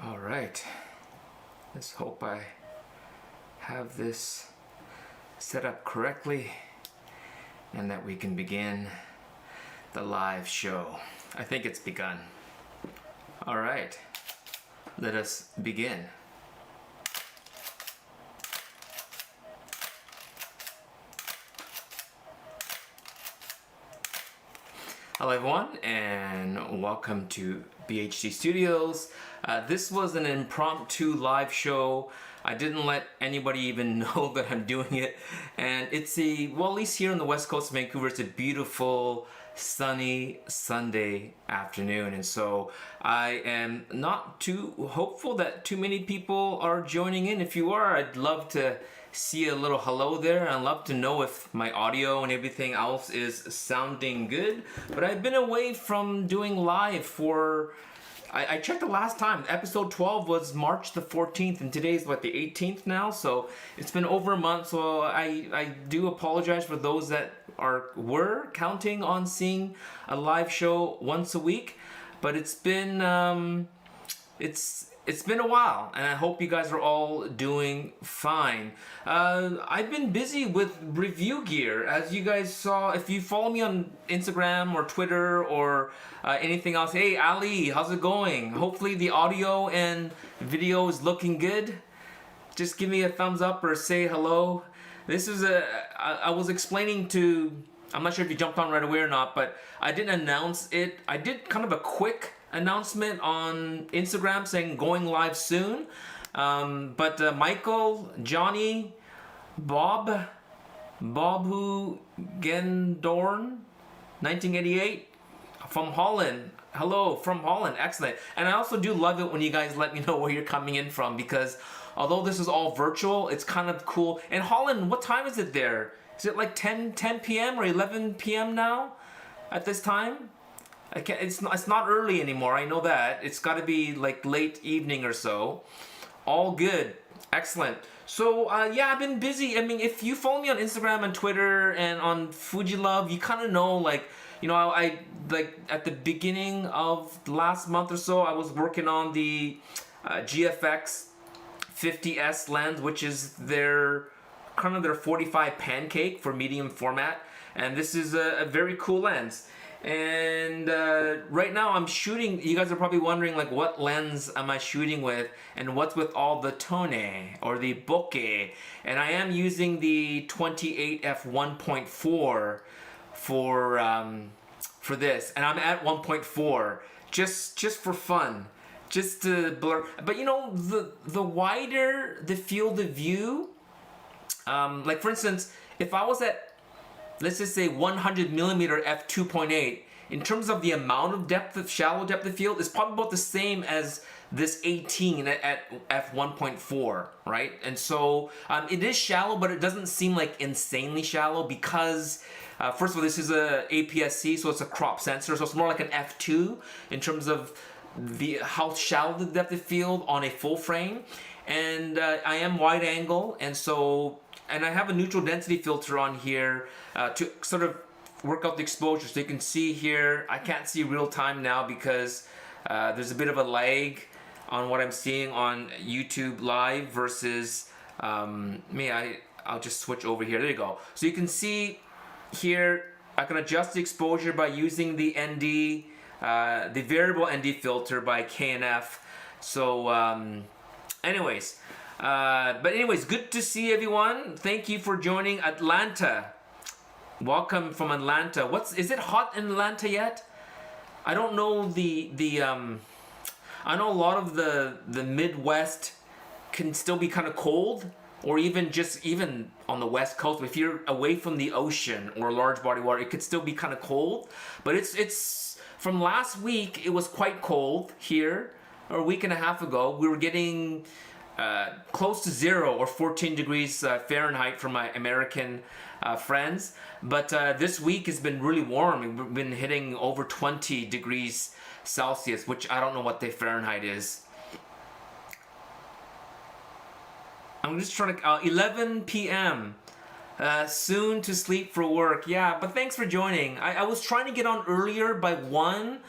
All right, let's hope I have this set up correctly and that we can begin the live show. I think it's begun. All right, let us begin. Hello everyone and welcome to BHT Studios. This was an impromptu live show. I didn't let anybody even know that I'm doing it, and it's at least here on the west coast of Vancouver, it's a beautiful sunny Sunday afternoon, and so I am not too hopeful that too many people are joining in. If you are, I'd love to see a little hello there. I'd love to know if my audio and everything else is sounding good. But I've been away from doing live for, I checked the last time, episode 12 was March the 14th, and today's what, the 18th now? So it's been over a month, so I do apologize for those that were counting on seeing a live show once a week. But it's been, it's been a while, and I hope you guys are all doing fine. I've been busy with review gear, as you guys saw. If you follow me on Instagram or Twitter or anything else, hey Ali, how's it going? Hopefully the audio and video is looking good. Just give me a thumbs up or say hello. This is I was explaining to, I'm not sure if you jumped on right away or not, but I didn't announce it. I did kind of a quick announcement on Instagram saying going live soon. But Michael, Johnny, Bob who Gendorn, 1988, from Holland. Hello from Holland, excellent. And I also do love it when you guys let me know where you're coming in from, because although this is all virtual, it's kind of cool. In Holland, what time is it there? Is it like 10 p.m. or 11 p.m. now at this time? It's not early anymore, I know that. It's got to be like late evening or so. All good. Excellent. So, yeah, I've been busy. I mean, if you follow me on Instagram and Twitter and on Fujilove, you kind of know, like, you know, I like at the beginning of the last month or so, I was working on the GFX 50S lens, which is their 45 Pancake for medium format. And this is a very cool lens. And right now I'm shooting, you guys are probably wondering like what lens am I shooting with and what's with all the tone or the bokeh, and I am using the 28f1.4 for this, and I'm at 1.4 just for fun, just to blur. But you know, the wider the field of view, like for instance, if I was at, let's just say 100 millimeter f2.8, in terms of the amount of shallow depth of field, is probably about the same as this 18 at f1.4, right? And so it is shallow, but it doesn't seem like insanely shallow because, first of all, this is a APS-C, so it's a crop sensor, so it's more like an f2 in terms of how shallow the depth of field on a full frame. And I am wide angle, and I have a neutral density filter on here to sort of work out the exposure. So you can see here, I can't see real time now because there's a bit of a lag on what I'm seeing on YouTube Live versus I'll just switch over here. There you go. So you can see here, I can adjust the exposure by using the ND, the variable ND filter by KNF. So anyways, good to see everyone. Thank you for joining Atlanta. Welcome from Atlanta. Is it hot in Atlanta yet? I don't know I know a lot of the Midwest can still be kind of cold, or even on the West Coast. If you're away from the ocean or large body water, it could still be kind of cold. But it's from last week, it was quite cold here, or a week and a half ago. We were getting close to 0 or 14 degrees Fahrenheit from my American friends. But this week has been really warm. We've been hitting over 20 degrees Celsius, which I don't know what the Fahrenheit is. I'm just trying to, 11 p.m. Soon to sleep for work. Yeah, but thanks for joining. I was trying to get on earlier by 1,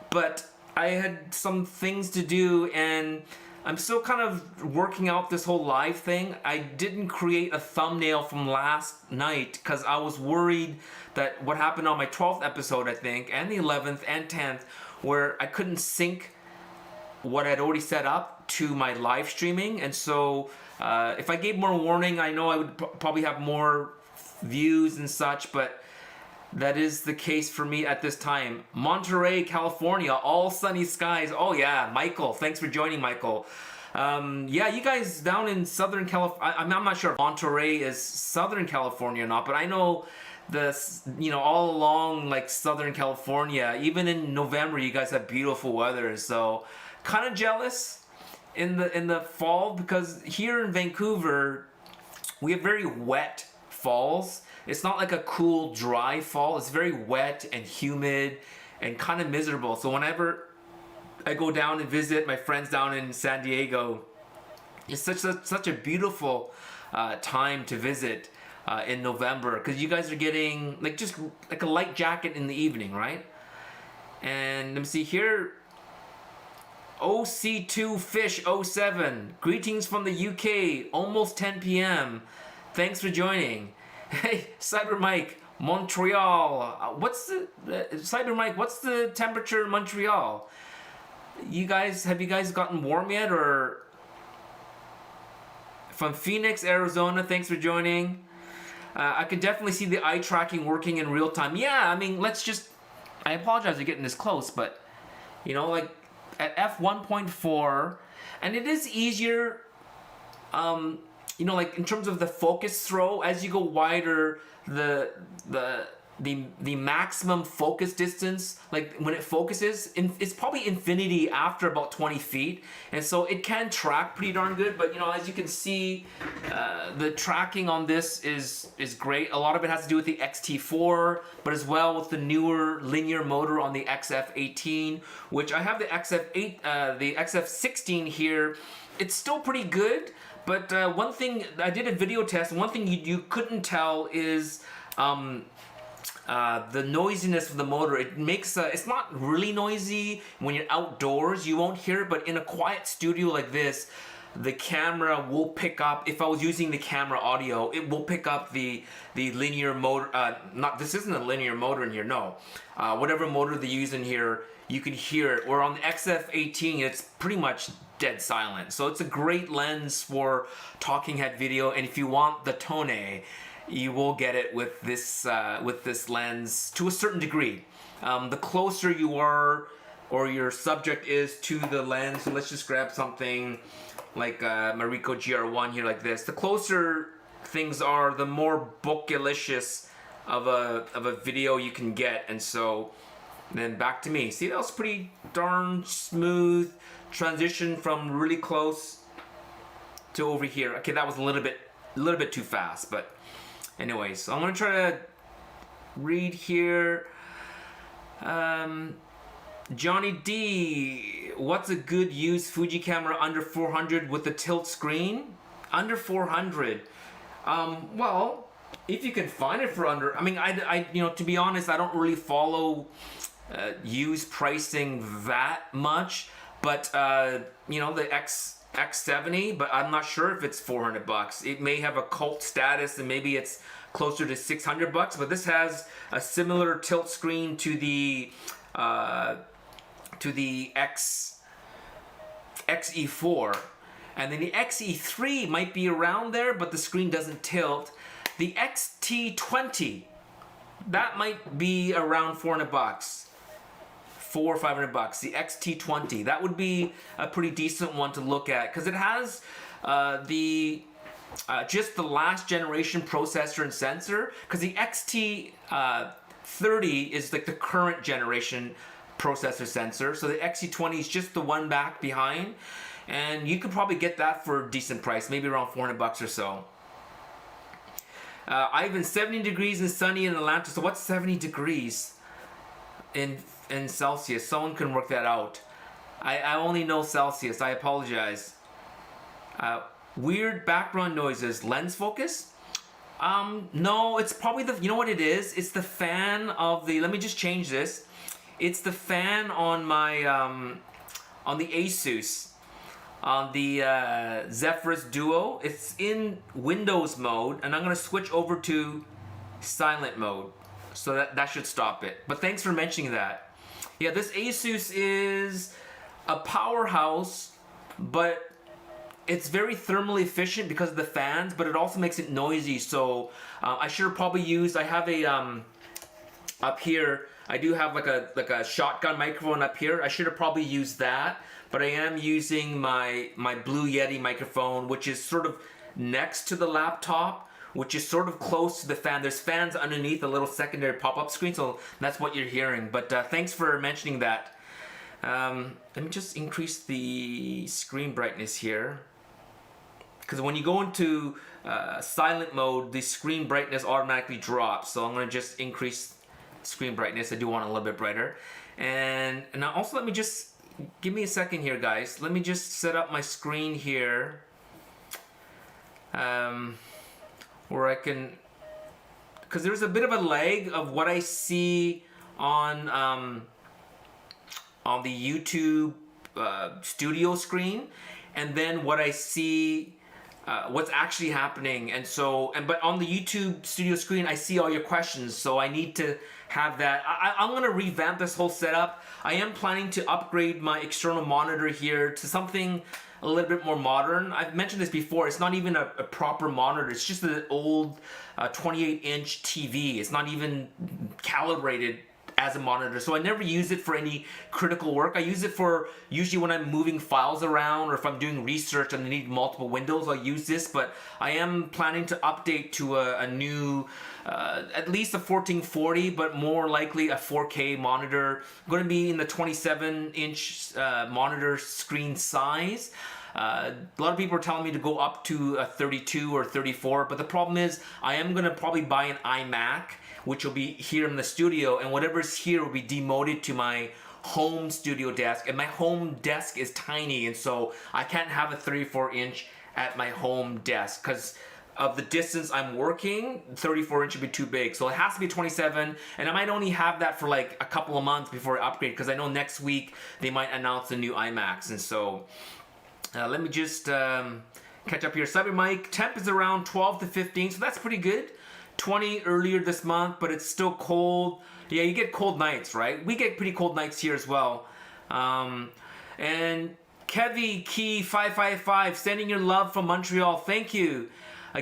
but I had some things to do, and I'm still kind of working out this whole live thing. I didn't create a thumbnail from last night because I was worried that what happened on my 12th episode, I think, and the 11th and 10th, where I couldn't sync what I'd already set up to my live streaming. And so if I gave more warning, I know I would probably have more views and such, but that is the case for me at this time. Monterey, California, all sunny skies. Oh yeah, Michael, thanks for joining, Michael. Yeah, you guys down in Southern California, I'm not sure if Monterey is Southern California or not, but I know all along like Southern California, even in November, you guys have beautiful weather. So kind of jealous in the fall, because here in Vancouver, we have very wet falls. It's not like a cool, dry fall. It's very wet and humid and kind of miserable. So whenever I go down and visit my friends down in San Diego, it's such a beautiful time to visit in November, because you guys are getting just like a light jacket in the evening, right? And let me see here. OC2 Fish 07. Greetings from the UK. Almost 10 p.m. Thanks for joining. Hey, Cyber Mike, Montreal. Cyber Mike, what's the temperature in Montreal? Have you guys gotten warm yet? Or from Phoenix, Arizona, thanks for joining. I could definitely see the eye tracking working in real time. Yeah, I mean, I apologize for getting this close, but like at f1.4, and it is easier, like in terms of the focus throw, as you go wider, the maximum focus distance, like when it focuses, it's probably infinity after about 20 feet. And so it can track pretty darn good, but as you can see, the tracking on this is great. A lot of it has to do with the XT4, but as well with the newer linear motor on the XF18, which I have the XF16 here. It's still pretty good, but one thing, I did a video test, and one thing you couldn't tell is the noisiness of the motor. It makes it's not really noisy when you're outdoors, you won't hear it, but in a quiet studio like this, the camera will pick up. If I was using the camera audio, it will pick up the linear motor. This isn't a linear motor in here, no. Whatever motor they use in here, you can hear it. Or on the XF18, it's pretty much dead silent. So it's a great lens for talking head video, and if you want the tone, you will get it with this lens to a certain degree. The closer you are, or your subject is to the lens, so let's just grab something like Marico GR1 here, like this. The closer things are, the more bokeh-licious of a video you can get. And so then back to me. See, that was pretty darn smooth transition from really close to over here. Okay, that was a little bit too fast, but anyways, so I'm gonna try to read here. Johnny D, what's a good used Fuji camera under 400 with a tilt screen? Under 400. Well, if you can find it for under, I mean, I to be honest, I don't really follow used pricing that much, but the X70, but I'm not sure if it's $400. It may have a cult status, and maybe it's closer to $600. But this has a similar tilt screen to the XE4, and then the XE3 might be around there, but the screen doesn't tilt. The XT20, that might be around $400, $400 or $500. The XT20, that would be a pretty decent one to look at, because it has just the last generation processor and sensor, because the XT30 is like the current generation processor sensor, so the XT20 is just the one back behind, and you could probably get that for a decent price, maybe around $400 or so. Ivan, 70 degrees and sunny in Atlanta. So what's 70 degrees in Celsius? Someone can work that out. I only know Celsius. I apologize. Weird background noises. Lens focus? No, it's probably you know what it is? It's the fan of the, let me just change this. It's the fan on my on the Asus, on the Zephyrus Duo. It's in Windows mode, and I'm gonna switch over to silent mode, so that should stop it. But thanks for mentioning that. Yeah, this Asus is a powerhouse, but it's very thermally efficient because of the fans, but it also makes it noisy. So I should have probably used. I have a up here. I do have like a shotgun microphone up here. I should have probably used that, but I am using my Blue Yeti microphone, which is sort of next to the laptop, which is sort of close to the fan. There's fans underneath a little secondary pop-up screen, so that's what you're hearing. But thanks for mentioning that. Let me just increase the screen brightness here, because when you go into silent mode, the screen brightness automatically drops. So I'm going to just increase screen brightness. I do want it a little bit brighter. And now also let me just, give me a second here, guys. Let me just set up my screen here, where I can, because there's a bit of a lag of what I see on the YouTube studio screen, and then what I see, what's actually happening. And so, but on the YouTube studio screen, I see all your questions, so I need to have that. I'm gonna revamp this whole setup. I am planning to upgrade my external monitor here to something a little bit more modern. I've mentioned this before. It's not even a proper monitor. It's just an old 28-inch TV. It's not even calibrated as a monitor, so I never use it for any critical work. I use it for usually when I'm moving files around, or if I'm doing research and I need multiple windows, I'll use this. But I am planning to update to a new, at least a 1440, but more likely a 4K monitor. I'm going to be in the 27-inch monitor screen size. A lot of people are telling me to go up to a 32 or 34, but the problem is I am going to probably buy an iMac, which will be here in the studio, and whatever's here will be demoted to my home studio desk, and my home desk is tiny, and so I can't have a 34-inch at my home desk because of the distance I'm working. 34-inch would be too big, so it has to be 27, and I might only have that for like a couple of months before I upgrade, because I know next week they might announce the new iMacs. And so let me just catch up here. Cyber Mike, temp is around 12 to 15, so that's pretty good. 20 earlier this month, but it's still cold. Yeah, you get cold nights, right? We get pretty cold nights here as well. And Kevy Key 555, sending your love from Montreal. Thank you.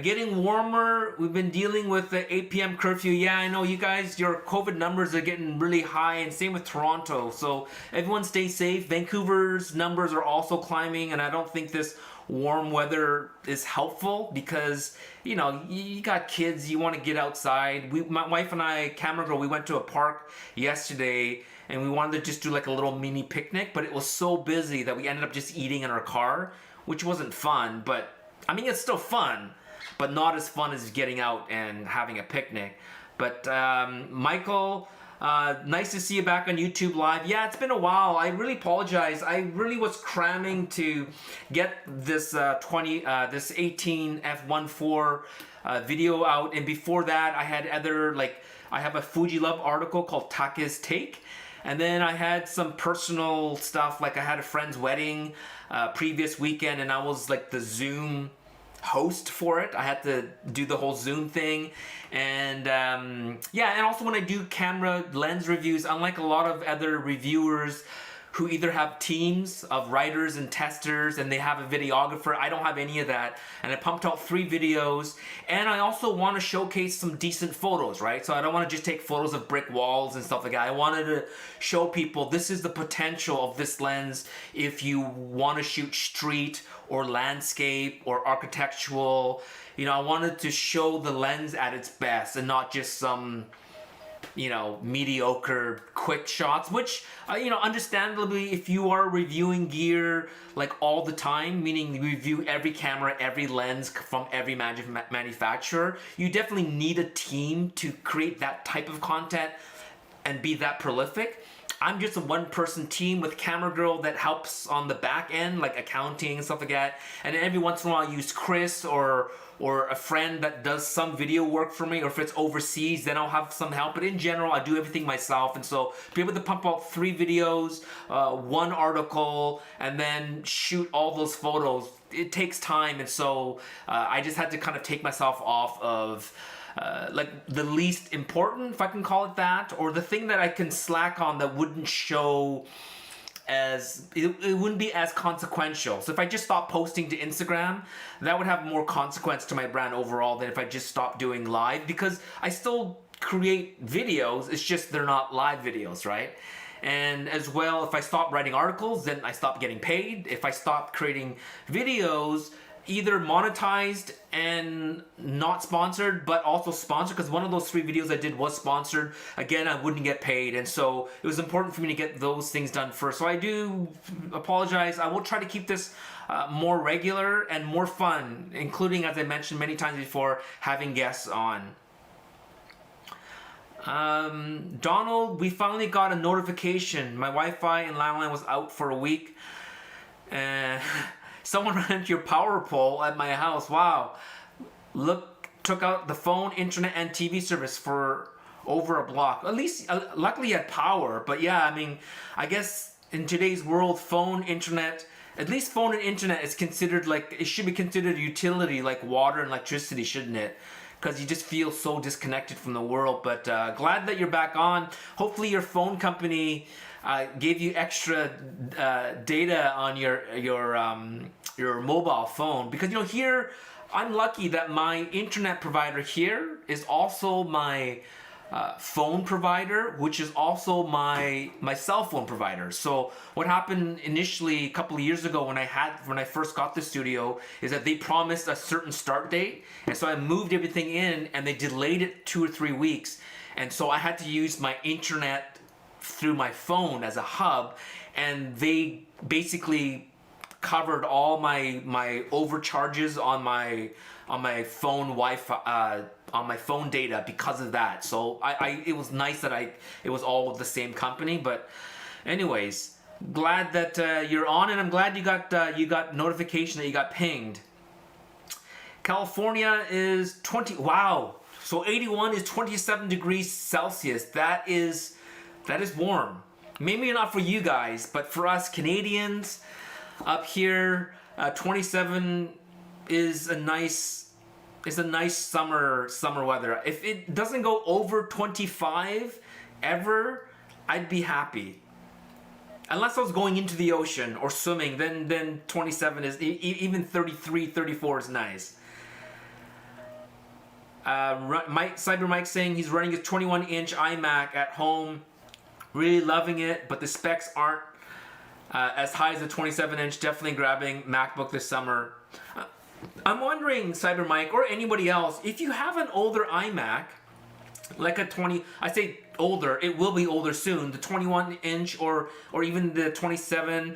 Getting warmer. We've been dealing with the 8 p.m. curfew. Yeah, I know you guys, your COVID numbers are getting really high, and same with Toronto. So everyone stay safe. Vancouver's numbers are also climbing, and I don't think this warm weather is helpful, because you know, you got kids, you want to get outside. My wife and I, camera girl, we went to a park yesterday, and we wanted to just do like a little mini picnic, but it was so busy that we ended up just eating in our car, which wasn't fun. But I mean, it's still fun, but not as fun as getting out and having a picnic. But Michael, nice to see you back on YouTube Live. Yeah, it's been a while. I really apologize. I really was cramming to get this this 18 f1.4 video out, and before that, I had other, like, I have a Fuji Love article called Take's Take, and then I had some personal stuff, like I had a friend's wedding previous weekend, and I was like the Zoom host for it. I had to do the whole Zoom thing, and yeah, and also when I do camera lens reviews, unlike a lot of other reviewers who either have teams of writers and testers and they have a videographer, I don't have any of that, and I pumped out 3 videos, and I also want to showcase some decent photos, right? So I don't want to just take photos of brick walls and stuff like that. I wanted to show people this is the potential of this lens if you want to shoot street or landscape or architectural. You know, I wanted to show the lens at its best and not just some, you know, mediocre quick shots, which, you know, understandably, if you are reviewing gear like all the time, meaning you review every camera, every lens from every manufacturer, you definitely need a team to create that type of content and be that prolific. I'm just a one-person team with camera girl that helps on the back end, like accounting and stuff like that. And then every once in a while I use Chris or a friend that does some video work for me, or if it's overseas, then I'll have some help. But in general, I do everything myself. And so be able to pump out 3 videos, 1 article, and then shoot all those photos, it takes time. And so I just had to kind of take myself off of like the least important, if I can call it that, or the thing that I can slack on that wouldn't show as it wouldn't be as consequential. So if I just stopped posting to Instagram, that would have more consequence to my brand overall than if I just stopped doing live, because I still create videos, it's just they're not live videos, right? And as well, if I stop writing articles, then I stop getting paid. If I stop creating videos, either monetized and not sponsored, but also sponsored, because one of those 3 videos I did was sponsored, again, I wouldn't get paid. And so it was important for me to get those things done first. So I do apologize. I will try to keep this more regular and more fun, including, as I mentioned many times before, having guests on. Donald, we finally got a notification. My Wi-Fi and landline was out for a week. Someone ran into your power pole at my house. Wow. Look, took out the phone, internet, and TV service for over a block. At least, luckily you had power. But yeah, I mean, I guess in today's world, phone, internet, at least phone and internet is considered like, it should be considered a utility like water and electricity, shouldn't it? Because you just feel so disconnected from the world. But glad that you're back on. Hopefully your phone company gave you extra data on your mobile phone, because you know, here I'm lucky that my internet provider here is also my phone provider, which is also my cell phone provider. So what happened initially a couple of years ago when I first got the studio is that they promised a certain start date, and so I moved everything in and they delayed it 2 or 3 weeks, and so I had to use my internet through my phone as a hub, and they basically covered all my overcharges on my phone Wi-Fi, on my phone data because of that. So it was nice that it was all with the same company. But anyways, glad that you're on, and I'm glad you got notification that you got pinged. California is 20. Wow. So 81 is 27 degrees Celsius. That is warm. Maybe not for you guys, but for us Canadians up here, 27 is a nice summer weather. If it doesn't go over 25 ever, I'd be happy. Unless I was going into the ocean or swimming, then 27 is, even 33, 34 is nice. Cyber Mike saying he's running a 21-inch iMac at home. Really loving it, but the specs aren't as high as the 27-inch. Definitely grabbing MacBook this summer. I'm wondering, Cyber Mike, or anybody else, if you have an older iMac, like a 20, I say older, it will be older soon, the 21-inch or even the 27,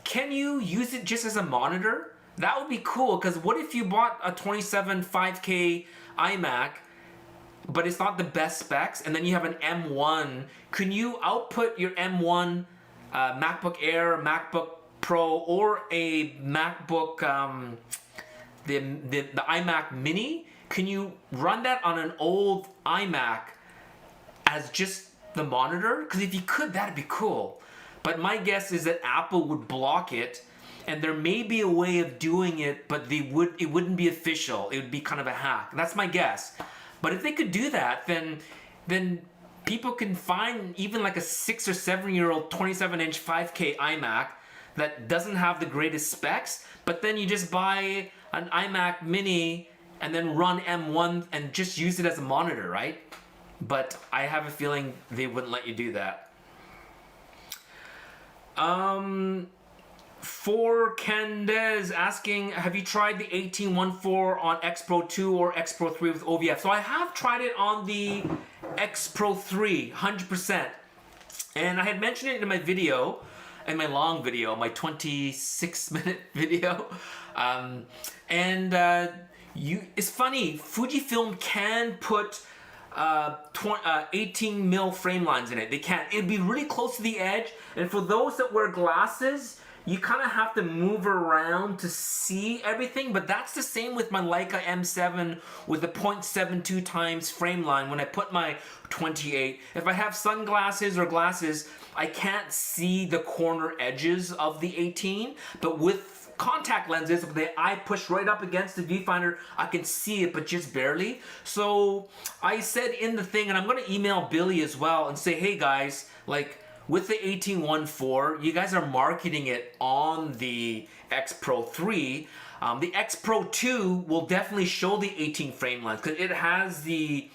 can you use it just as a monitor? That would be cool, because what if you bought a 27 5K iMac, but it's not the best specs, and then you have an M1. Can you output your M1 MacBook Air, MacBook Pro, or a MacBook, the iMac Mini? Can you run that on an old iMac as just the monitor? Because if you could, that'd be cool. But my guess is that Apple would block it, and there may be a way of doing it, but it wouldn't be official. It would be kind of a hack. That's my guess. But if they could do that, then people can find even like a 6 or 7 year old 27-inch 5K iMac that doesn't have the greatest specs, but then you just buy an iMac Mini and then run M1 and just use it as a monitor, right? But I have a feeling they wouldn't let you do that. For Candes asking, have you tried the 1814 on X Pro 2 or X Pro 3 with OVF? So I have tried it on the X Pro 3, 100%. And I had mentioned it in my video, in my long video, my 26-minute video. It's funny, Fujifilm can put 18 mil frame lines in it. They can't. It'd be really close to the edge. And for those that wear glasses, you kind of have to move around to see everything. But that's the same with my Leica M7 with the 0.72 times frame line. When I put my 28, if I have sunglasses or glasses, I can't see the corner edges of the 18. But with contact lenses, if the eye pushed right up against the viewfinder, I can see it, but just barely. So I said in the thing, and I'm going to email Billy as well and say, hey guys, like with the 18-1.4, you guys are marketing it on the X Pro 3. The X Pro 2 will definitely show the 18 frame lines because it has the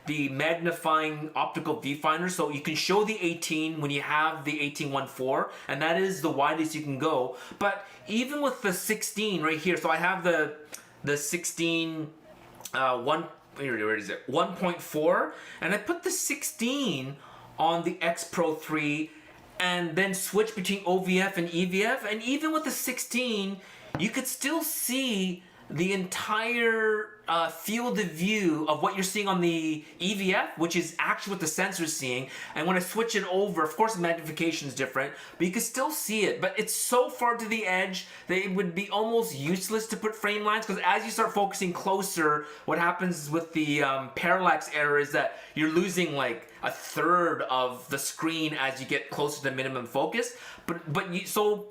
magnifying optical viewfinder, so you can show the 18 when you have the 18-1.4, and that is the widest you can go. But even with the 16 right here, so I have the 16 where is it, 1.4, and I put the 16 on the X Pro 3 and then switch between OVF and EVF, and even with the 16 you could still see the entire field of view of what you're seeing on the EVF, which is actually what the sensor is seeing. And when I switch it over, of course the magnification is different, but you can still see it. But it's so far to the edge that it would be almost useless to put frame lines, because as you start focusing closer, what happens with the parallax error is that you're losing like a third of the screen as you get closer to minimum focus. So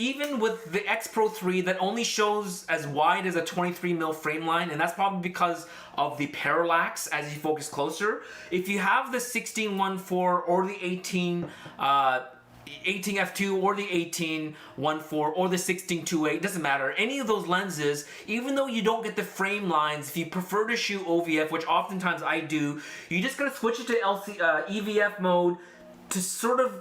even with the X Pro 3 that only shows as wide as a 23 mil frame line, and that's probably because of the parallax as you focus closer. If you have the 16-1.4 or the 18f2 or the 18-1.4 or the 16-2.8, doesn't matter. Any of those lenses, even though you don't get the frame lines, if you prefer to shoot OVF, which oftentimes I do, you just gotta switch it to EVF mode to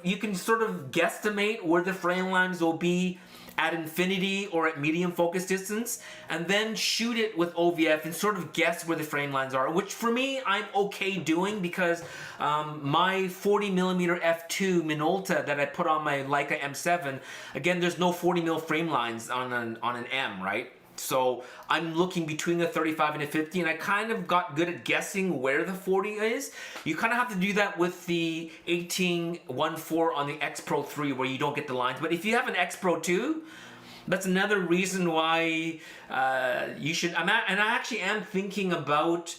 you can sort of guesstimate where the frame lines will be at infinity or at medium focus distance, and then shoot it with OVF and sort of guess where the frame lines are, which for me, I'm okay doing because my 40mm f2 Minolta that I put on my Leica M7, again, there's no 40 mil frame lines on an M, right? So I'm looking between the 35 and the 50, and I kind of got good at guessing where the 40 is. You kind of have to do that with the 18-1.4 on the X Pro 3 where you don't get the lines. But if you have an X Pro 2, that's another reason why you should. And I actually am thinking about.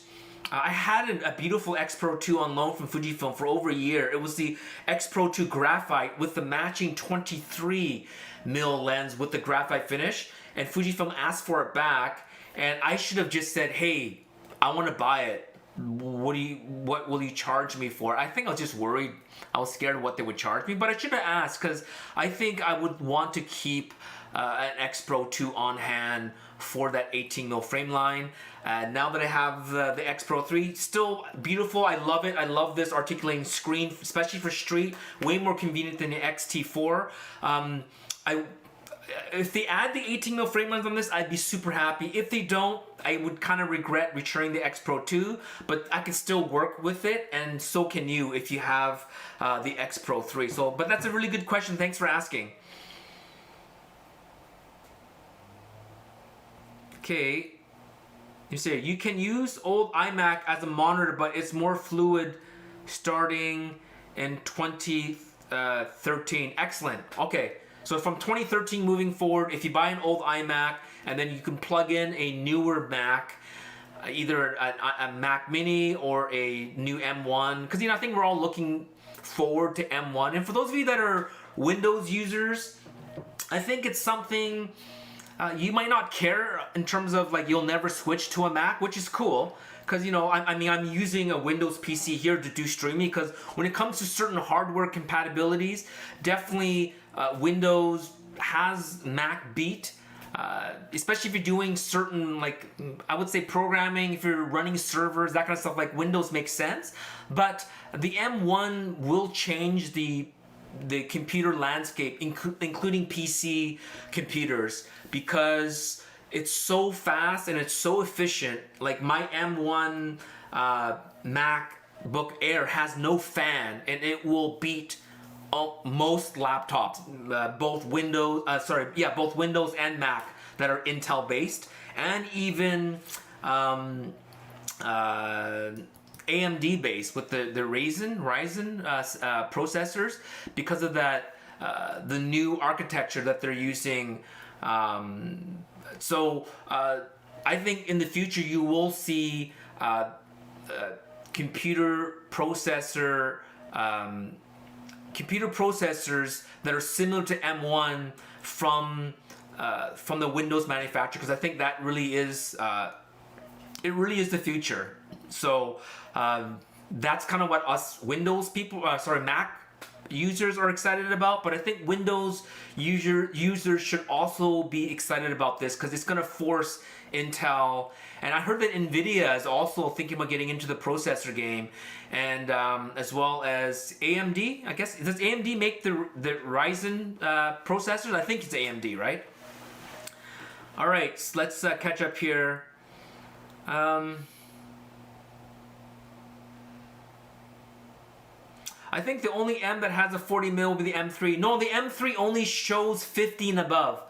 I had a beautiful X Pro 2 on loan from Fujifilm for over a year. It was the X Pro 2 Graphite with the matching 23 mil lens with the graphite finish. And Fujifilm asked for it back, and I should have just said, hey, I want to buy it. What will you charge me for? I think I was just worried. I was scared of what they would charge me, but I should have asked, because I think I would want to keep an X Pro 2 on hand for that 18 mil frame line. Now that I have the X Pro 3, still beautiful. I love it. I love this articulating screen, especially for street. Way more convenient than the XT4. If they add the 18 mil frame lens on this, I'd be super happy. If they don't, I would kind of regret returning the X Pro 2, but I can still work with it, and so can you if you have the X Pro 3. But that's a really good question. Thanks for asking. Okay, you say you can use old iMac as a monitor, but it's more fluid starting in 2013. Excellent. Okay. So from 2013 moving forward, if you buy an old iMac and then you can plug in a newer Mac, either a Mac Mini or a new M1, because I think we're all looking forward to M1. And for those of you that are Windows users, I think it's something you might not care in terms of like you'll never switch to a Mac, which is cool. Because I'm using a Windows PC here to do streaming, because when it comes to certain hardware compatibilities, definitely Windows has Mac beat, especially if you're doing certain, like, I would say programming, if you're running servers, that kind of stuff, like Windows makes sense. But the M1 will change the computer landscape, including PC computers, because it's so fast and it's so efficient. Like my M1 MacBook Air has no fan, and it will beat most laptops, both Windows and Mac that are Intel based, and even AMD based with the Ryzen processors because of that the new architecture that they're using. I think in the future you will see computer processors that are similar to M1 from the Windows manufacturer, because I think that really is the future. So that's kind of what us Windows people, Mac users are excited about. But I think Windows users should also be excited about this because it's going to force Intel. And I heard that NVIDIA is also thinking about getting into the processor game, and as well as AMD. I guess, does AMD make the Ryzen processors? I think it's AMD, right? All right, so let's catch up here. I think the only M that has a 40 mil will be the M3. No, the M3 only shows 50 and above.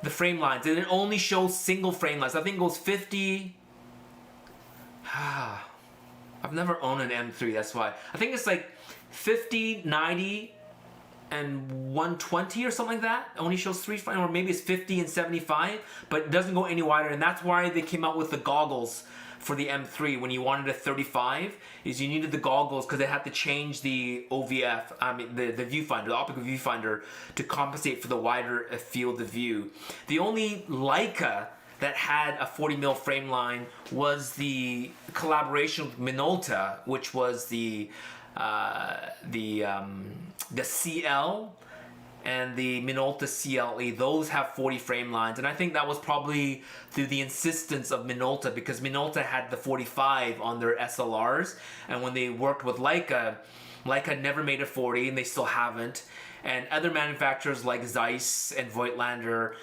The frame lines, and it only shows single frame lines. I think it goes 50. I've never owned an M3, that's why. I think it's like 50, 90, and 120 or something like that. It only shows 3 frames, or maybe it's 50 and 75, but it doesn't go any wider. And that's why they came out with the goggles for the M3 when you wanted a 35, is you needed the goggles because they had to change the OVF, the viewfinder, the optical viewfinder, to compensate for the wider field of view. The only Leica that had a 40 mil frame line was the collaboration with Minolta, which was the CL and the Minolta CLE. Those have 40 frame lines, and I think that was probably through the insistence of Minolta, because Minolta had the 45 on their SLRs, and when they worked with Leica never made a 40, and they still haven't. And other manufacturers like Zeiss and Voigtlander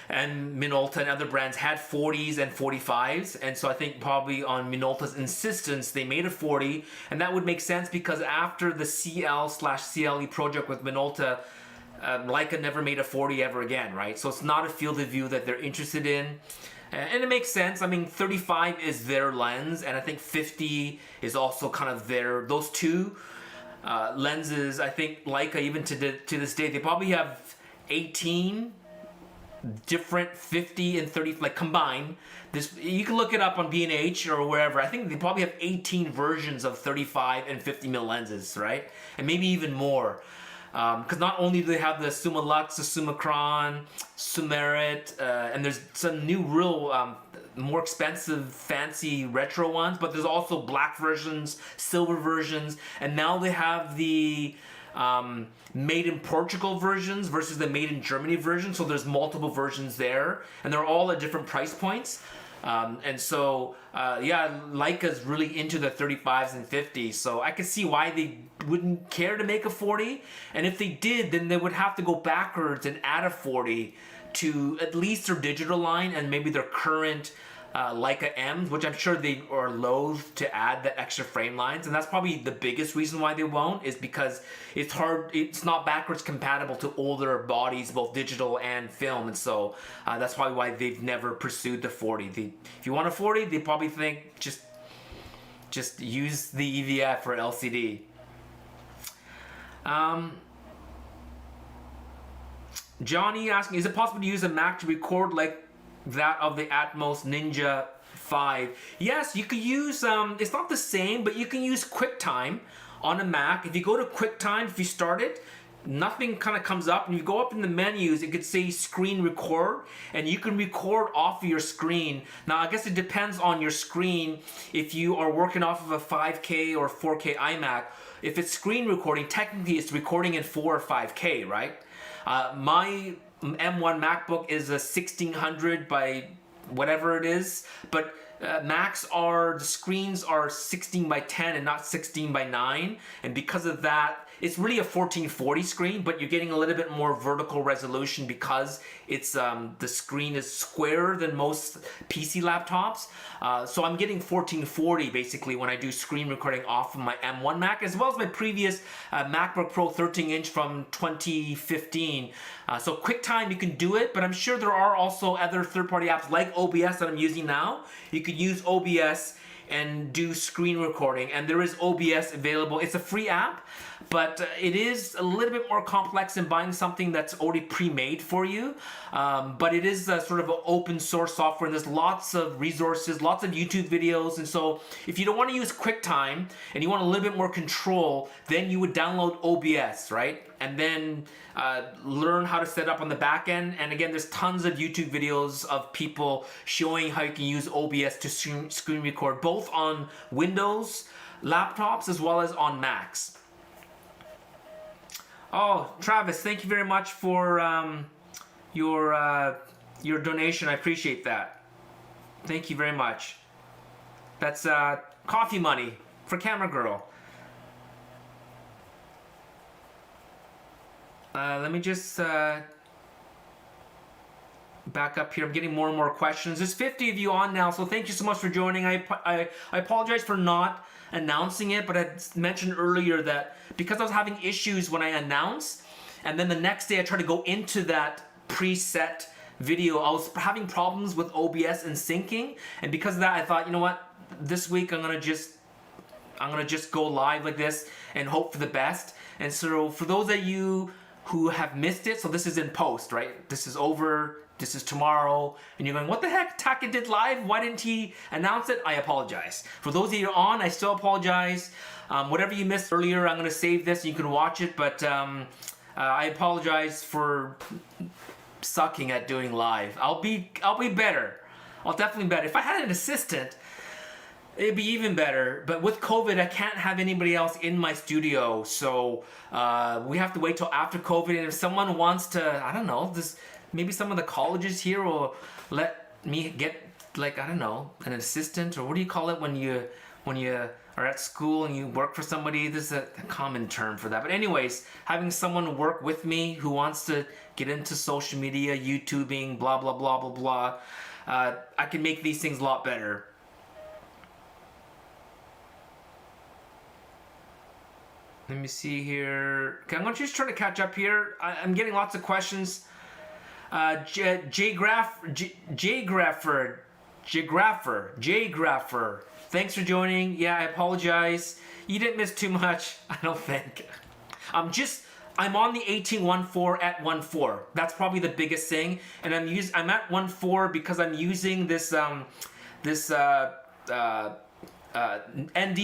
and Minolta and other brands had 40s and 45s, and so I think probably on Minolta's insistence they made a 40, and that would make sense because after the CL/CLE project with Minolta, Leica never made a 40 ever again, right? So it's not a field of view that they're interested in. And it makes sense. I mean, 35 is their lens, and I think 50 is also kind of those two lenses. I think Leica, even to this day, they probably have 18 different 50 and 30, like combined. You can look it up on B&H or wherever. I think they probably have 18 versions of 35 and 50 mil lenses, right? And maybe even more. Because not only do they have the Summa Lux, the Summicron, Summerit, and there's some new real more expensive fancy retro ones, but there's also black versions, silver versions, and now they have the made in Portugal versions versus the made in Germany version. So there's multiple versions there, and they're all at different price points. Leica's really into the 35s and 50s, so I can see why they wouldn't care to make a 40, and if they did, then they would have to go backwards and add a 40 to at least their digital line and maybe their current Leica M's, which I'm sure they are loath to add the extra frame lines, and that's probably the biggest reason why they won't, is because it's not backwards compatible to older bodies, both digital and film, and so that's probably why they've never pursued the 40. If you want a 40, they probably think just use the EVF or LCD. Johnny asking, is it possible to use a Mac to record like that of the Atmos Ninja 5? Yes, you could use, it's not the same, but you can use QuickTime on a Mac. If you go to QuickTime, if you start it, nothing kind of comes up, and you go up in the menus, it could say screen record, and you can record off of your screen. Now, I guess it depends on your screen. If you are working off of a 5K or 4K iMac, if it's screen recording, technically it's recording in 4 or 5K, right? My M1 MacBook is a 1600 by whatever it is, but the screens are 16 by 10 and not 16 by 9, and because of that, it's really a 1440 screen, but you're getting a little bit more vertical resolution because it's the screen is squarer than most PC laptops. So I'm getting 1440 basically when I do screen recording off of my M1 Mac, as well as my previous MacBook Pro 13-inch from 2015. So QuickTime, you can do it, but I'm sure there are also other third-party apps like OBS that I'm using now. You could use OBS and do screen recording. And there is OBS available. It's a free app, but it is a little bit more complex than buying something that's already pre-made for you. But it is a sort of an open source software, and there's lots of resources, lots of YouTube videos. And so if you don't want to use QuickTime and you want a little bit more control, then you would download OBS, right? And then learn how to set up on the back end. And again, there's tons of YouTube videos of people showing how you can use OBS to screen record, both on Windows laptops as well as on Macs. Oh, Travis, thank you very much for your donation. I appreciate that. Thank you very much. That's coffee money for Camera Girl. Let me just back up here. I'm getting more and more questions. There's 50 of you on now, so thank you so much for joining. I apologize for not announcing it, but I mentioned earlier that because I was having issues when I announced, and then the next day I tried to go into that preset video, I was having problems with OBS and syncing, and because of that I thought, you know what, this week I'm gonna just go live like this and hope for the best. And so for those of you who have missed it, so this is in post, right? This is over, this is tomorrow, and you're going, what the heck, Taka did live? Why didn't he announce it? I apologize. For those of you on, I still apologize. Whatever you missed earlier, I'm gonna save this, and you can watch it, but I apologize for sucking at doing live. I'll be better. I'll definitely be better. If I had an assistant, it'd be even better, but with COVID, I can't have anybody else in my studio, so we have to wait till after COVID. And if someone wants to, I don't know, maybe some of the colleges here will let me get, like, I don't know, an assistant, or what do you call it when you are at school and you work for somebody? There's a common term for that. But anyways, having someone work with me who wants to get into social media, YouTubing, blah, blah, blah, blah, blah, I can make these things a lot better. Let me see here. Okay, I'm just trying to catch up here. I'm getting lots of questions. J-Grapher. Thanks for joining. Yeah, I apologize. You didn't miss too much, I don't think. I'm on the 18.14 at 1.4. That's probably the biggest thing. And I'm at 1.4 because I'm using this ND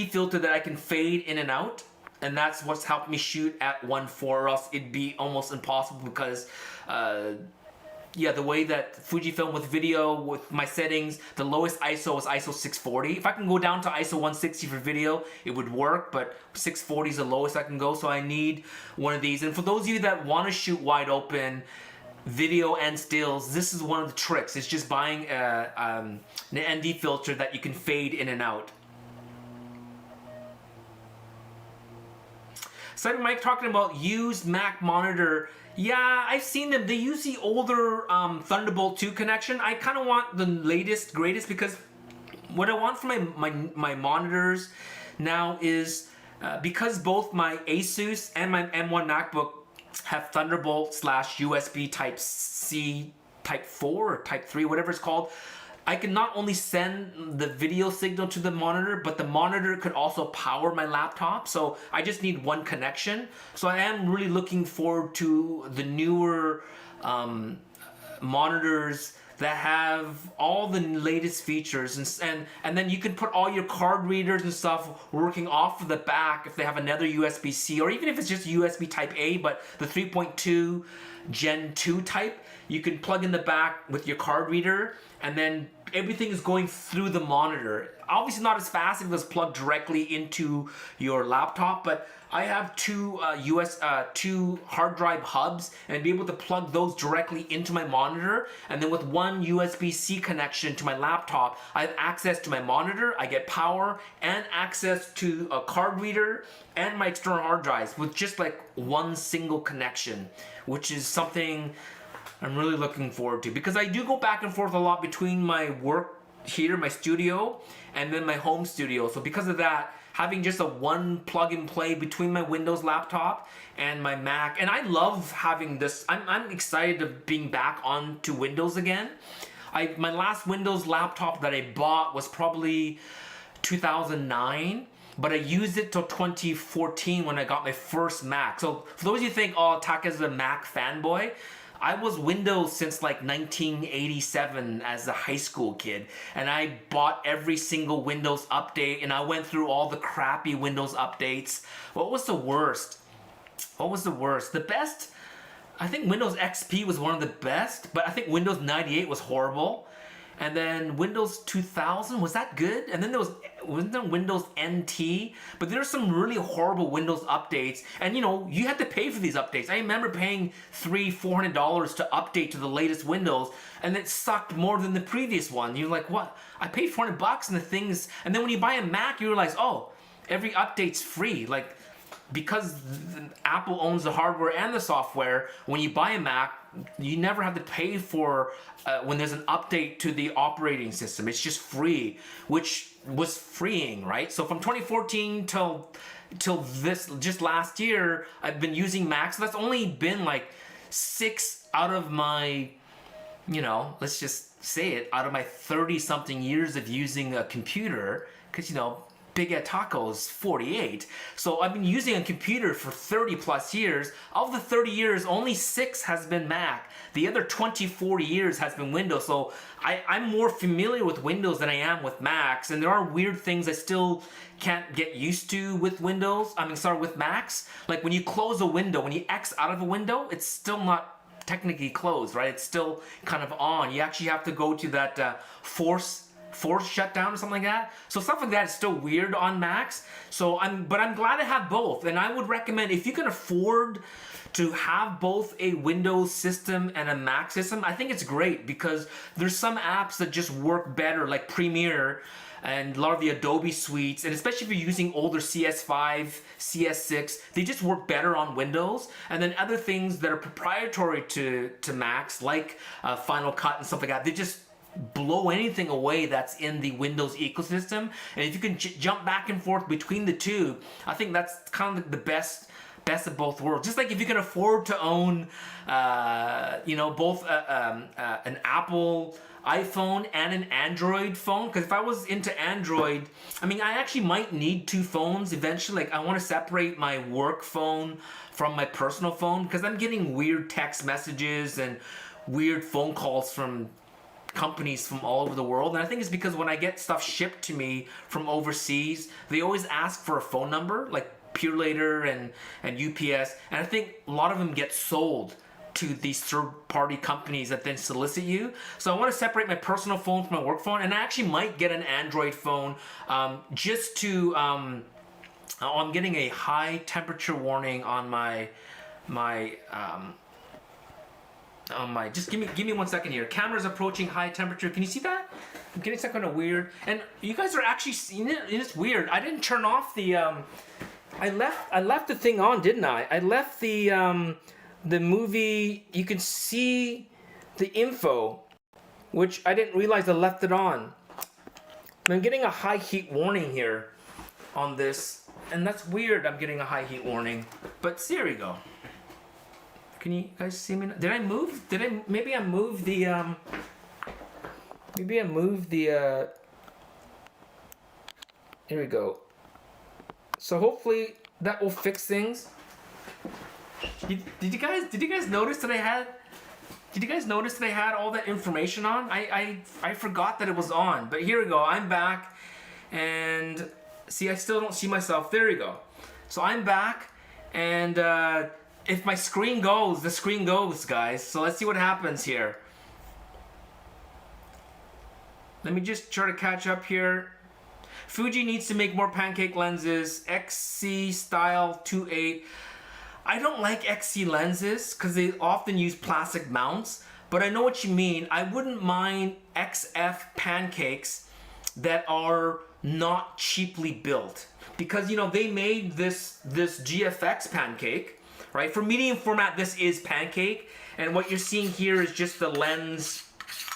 filter that I can fade in and out. And that's what's helped me shoot at 1.4, or else it'd be almost impossible because, the way that Fujifilm with video, with my settings, the lowest ISO is ISO 640. If I can go down to ISO 160 for video, it would work, but 640 is the lowest I can go, so I need one of these. And for those of you that want to shoot wide open video and stills, this is one of the tricks. It's just buying an ND filter that you can fade in and out. Cyber Mike talking about used Mac monitor. Yeah, I've seen them. They use the older Thunderbolt 2 connection. I kind of want the latest, greatest, because what I want for my monitors now is because both my Asus and my M1 MacBook have Thunderbolt / USB Type-C, Type 4 or Type 3, whatever it's called. I can not only send the video signal to the monitor, but the monitor could also power my laptop. So I just need one connection. So I am really looking forward to the newer monitors that have all the latest features, and then you can put all your card readers and stuff working off of the back if they have another USB-C, or even if it's just USB Type A, but the 3.2 Gen 2 type, you can plug in the back with your card reader, and then everything is going through the monitor. Obviously not as fast if it was plugged directly into your laptop, but I have two hard drive hubs, and I'd be able to plug those directly into my monitor, and then with one USB-C connection to my laptop, I have access to my monitor, I get power, and access to a card reader and my external hard drives with just like one single connection, which is something I'm really looking forward to, because I do go back and forth a lot between my work here, my studio, and then my home studio. So because of that, having just a one plug and play between my Windows laptop and my Mac, and I love having this. I'm excited of being back onto Windows again. My last Windows laptop that I bought was probably 2009, but I used it till 2014 when I got my first Mac. So for those of you who think, oh, Taka is a Mac fanboy, I was Windows since like 1987 as a high school kid, and I bought every single Windows update, and I went through all the crappy Windows updates. What was the worst? What was the worst? The best? I think Windows XP was one of the best, but I think Windows 98 was horrible. And then Windows 2000, was that good? And then wasn't there Windows NT? But there are some really horrible Windows updates. And you had to pay for these updates. I remember paying $300-$400 to update to the latest Windows, and it sucked more than the previous one. You're like, what? I paid $400 and the things, and then when you buy a Mac, you realize, oh, every update's free. Like, because Apple owns the hardware and the software, when you buy a Mac, you never have to pay for when there's an update to the operating system. It's just free, which was freeing, right? So from 2014 till this, just last year, I've been using Mac. So that's only been like 6 out of my, let's just say it, out of my 30-something years of using a computer, because, bigheadtaco is 48. So I've been using a computer for 30 plus years. Of the 30 years, only 6 has been Mac. The other 24 years has been Windows. So I'm more familiar with Windows than I am with Macs. And there are weird things I still can't get used to with with Macs. Like when you close a window, when you X out of a window, it's still not technically closed, right? It's still kind of on. You actually have to go to that force shutdown or something like that. So stuff like that is still weird on Macs. But I'm glad to have both. And I would recommend, if you can afford to have both a Windows system and a Mac system, I think it's great, because there's some apps that just work better, like Premiere and a lot of the Adobe suites, and especially if you're using older CS5, CS6, they just work better on Windows. And then other things that are proprietary to Macs, like Final Cut and stuff like that, they just blow anything away that's in the Windows ecosystem. And if you can jump back and forth between the two, I think that's kind of the best of both worlds. Just like if you can afford to own both an Apple iPhone and an Android phone, because if I was into Android, I actually might need 2 phones eventually. Like, I want to separate my work phone from my personal phone, because I'm getting weird text messages and weird phone calls from companies from all over the world. And I think it's because when I get stuff shipped to me from overseas, they always ask for a phone number, like Purelator and UPS. And I think a lot of them get sold to these third-party companies that then solicit you. So I want to separate my personal phone from my work phone, and I actually might get an Android phone just to... I'm getting a high temperature warning on my just give me 1 second here. Camera's approaching high temperature. Can you see that? I'm getting some kind of weird. And you guys are actually seeing it. It's weird. I didn't turn off the I left the thing on, didn't I? I left the movie. You can see the info, which I didn't realize I left it on. I'm getting a high heat warning here on this, and that's weird. I'm getting a high heat warning. But here we go. Can you guys see me now? Did I move? Maybe I moved the here we go. So hopefully that will fix things. Did you guys notice that I had all that information on? I forgot that it was on, but here we go. I'm back, and see, I still don't see myself. There we go. So I'm back, and if my screen goes, the screen goes, guys. So let's see what happens here. Let me just try to catch up here. Fuji needs to make more Pancake lenses. XC style 2.8. I don't like XC lenses because they often use plastic mounts, but I know what you mean. I wouldn't mind XF Pancakes that are not cheaply built, because they made this GFX Pancake. Right? For medium format, this is Pancake. And what you're seeing here is just the lens.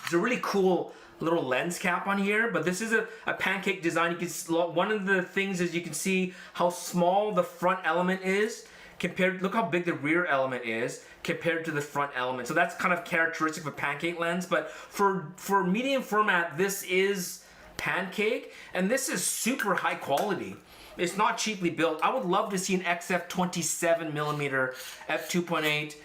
It's a really cool little lens cap on here, but this is a Pancake design. You can, one of the things is you can see how small the front element is compared, look how big the rear element is compared to the front element. So that's kind of characteristic of a Pancake lens. But for medium format, this is Pancake, and this is super high quality. It's not cheaply built. I would love to see an XF 27mm f2.8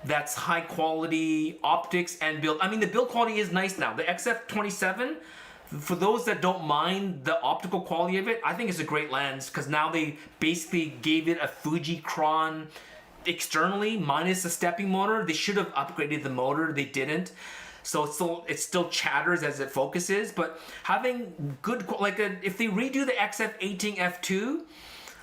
that's high quality optics and build. I mean, the build quality is nice now. The XF 27, for those that don't mind the optical quality of it, I think it's a great lens because now they basically gave it a Fujicron externally minus the stepping motor. They should have upgraded the motor. They didn't. So it still chatters as it focuses, but having good, if they redo the XF18 F2,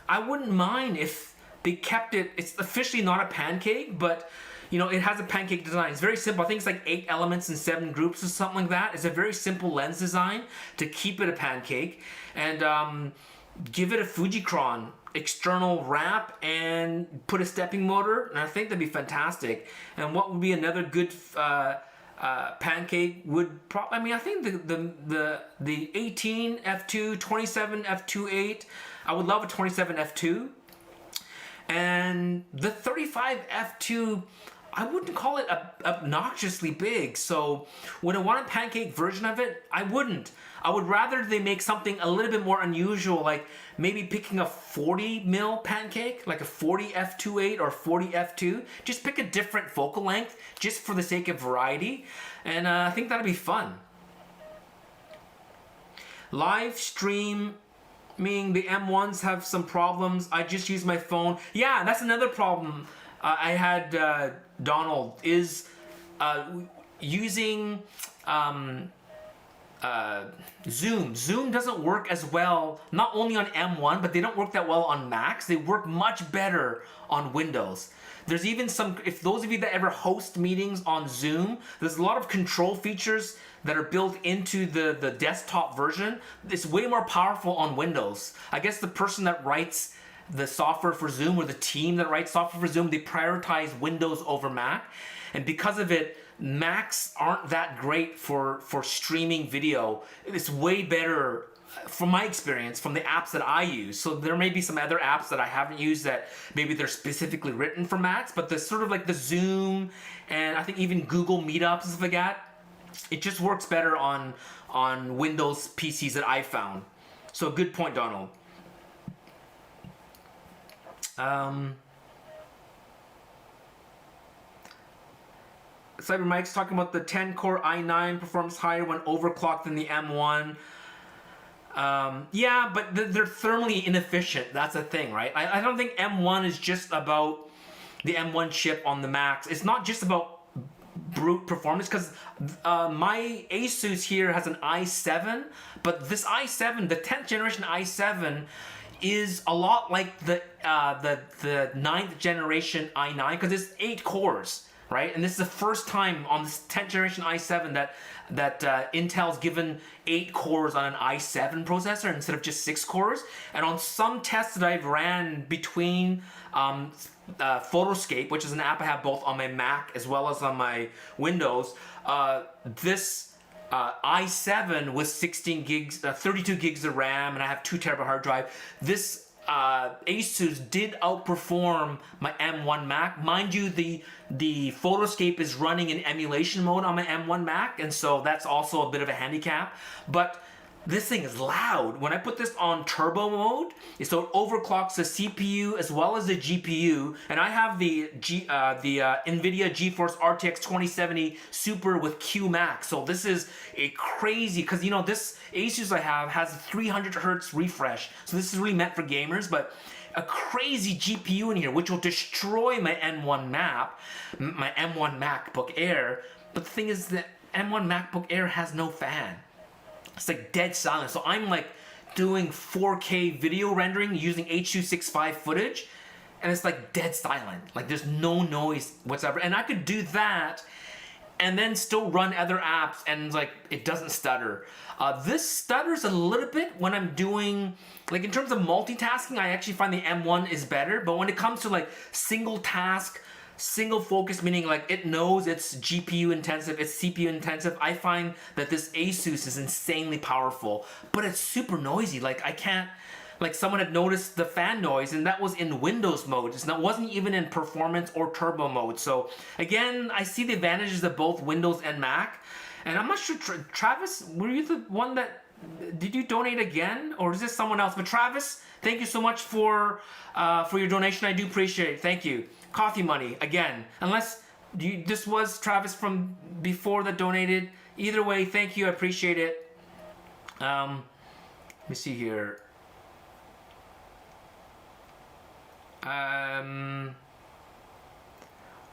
I wouldn't mind if they kept it. It's officially not a Pancake, but you know, it has a Pancake design. It's very simple. I think it's like 8 elements in 7 groups or something like that. It's a very simple lens design to keep it a Pancake, and give it a Fujicron external wrap and put a stepping motor, and I think that'd be fantastic. And what would be another good Pancake would probably, I mean, I think the 18 F2, 27 F2.8, I would love a 27 F2, and the 35 F2, I wouldn't call it obnoxiously big. So would I want a Pancake version of it? I wouldn't. I would rather they make something a little bit more unusual, like maybe picking a 40mm Pancake, like a 40 F2.8 or 40 F2. Just pick a different focal length just for the sake of variety. And I think that'd be fun. Live stream, meaning the M1s have some problems. I just use my phone. Yeah, that's another problem I had, Donald, is using Zoom. Zoom doesn't work as well, not only on M1, but they don't work that well on Macs. They work much better on Windows. There's even some, if those of you that ever host meetings on Zoom, there's a lot of control features that are built into the desktop version. It's way more powerful on Windows. I guess the person that writes the software for Zoom, or the team that writes software for Zoom, they prioritize Windows over Mac. And because of it, Macs aren't that great for streaming video. It's way better, from my experience, from the apps that I use. So there may be some other apps that I haven't used that maybe they're specifically written for Macs, but the sort of like the Zoom, and I think even Google Meetups and stuff like that, it just works better on Windows PCs that I found. So good point, Donald. Cyber Mike's talking about the 10-core i9 performs higher when overclocked than the M1. Yeah, but they're thermally inefficient. That's the thing, right? I don't think M1 is just about the M1 chip on the Macs. It's not just about brute performance, because my Asus here has an i7, but this i7, the 10th generation i7, is a lot like the 9th generation i9, because it's 8 cores, right? And this is the first time on this 10th generation i7 that Intel's given 8 cores on an i7 processor instead of just 6 cores. And on some tests that I've ran between Photoscape, which is an app I have both on my Mac as well as on my Windows, this i7 with 16 gigs, 32 gigs of RAM, and I have 2 terabyte hard drive. This Asus did outperform my M1 Mac. Mind you, the Photoscape is running in emulation mode on my M1 Mac, and so that's also a bit of a handicap. But this thing is loud. When I put this on turbo mode, so it overclocks the CPU as well as the GPU, and I have the NVIDIA GeForce RTX 2070 Super with Qmax. So this is a crazy, because you know this Asus I have has a 300 hertz refresh, so this is really meant for gamers. But a crazy GPU in here, which will destroy my M1 MacBook Air. But the thing is that M1 MacBook Air has no fan. It's like dead silent. So I'm like doing 4K video rendering using H.265 footage, and it's like dead silent. Like there's no noise whatsoever. And I could do that and then still run other apps, and like it doesn't stutter. This stutters a little bit when I'm doing, like in terms of multitasking, I actually find the M1 is better. But when it comes to like single task, single focus, meaning like it knows it's GPU intensive, it's CPU intensive, I find that this Asus is insanely powerful, but it's super noisy. Like I can't, like someone had noticed the fan noise, and that was in Windows mode. It wasn't even in performance or turbo mode. So again, I see the advantages of both Windows and Mac. And I'm not sure, Travis, were you the one that did you donate again, or is this someone else? But Travis, thank you so much for your donation. I do appreciate it. Thank you. Coffee money again. Unless this was Travis from before that donated. Either way, thank you. I appreciate it. Let me see here.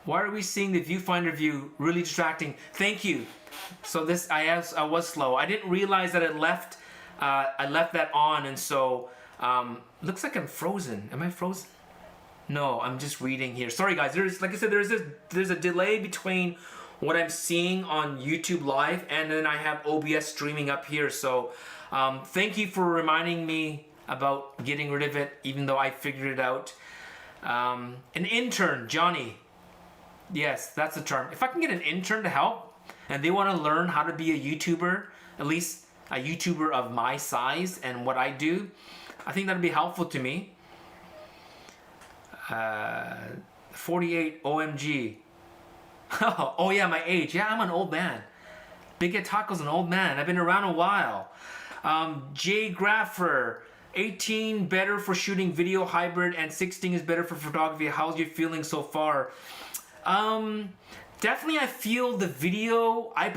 Why are we seeing the viewfinder view? Really distracting. Thank you. So this, I was slow. I didn't realize that I left that on, and so looks like I'm frozen. Am I frozen? No, I'm just reading here. Sorry guys. There's, like I said, there's a delay between what I'm seeing on YouTube Live and then I have OBS streaming up here. So thank you for reminding me about getting rid of it, even though I figured it out. An intern, Johnny. Yes, that's the term. If I can get an intern to help and they want to learn how to be a YouTuber, at least a YouTuber of my size and what I do, I think that'd be helpful to me. 48 OMG. Oh yeah, my age. Yeah, I'm an old man. bigheadtaco's an old man. I've been around a while. Jay Graffer. 18 better for shooting video hybrid and 16 is better for photography. How's your feeling so far? Definitely I feel the video, I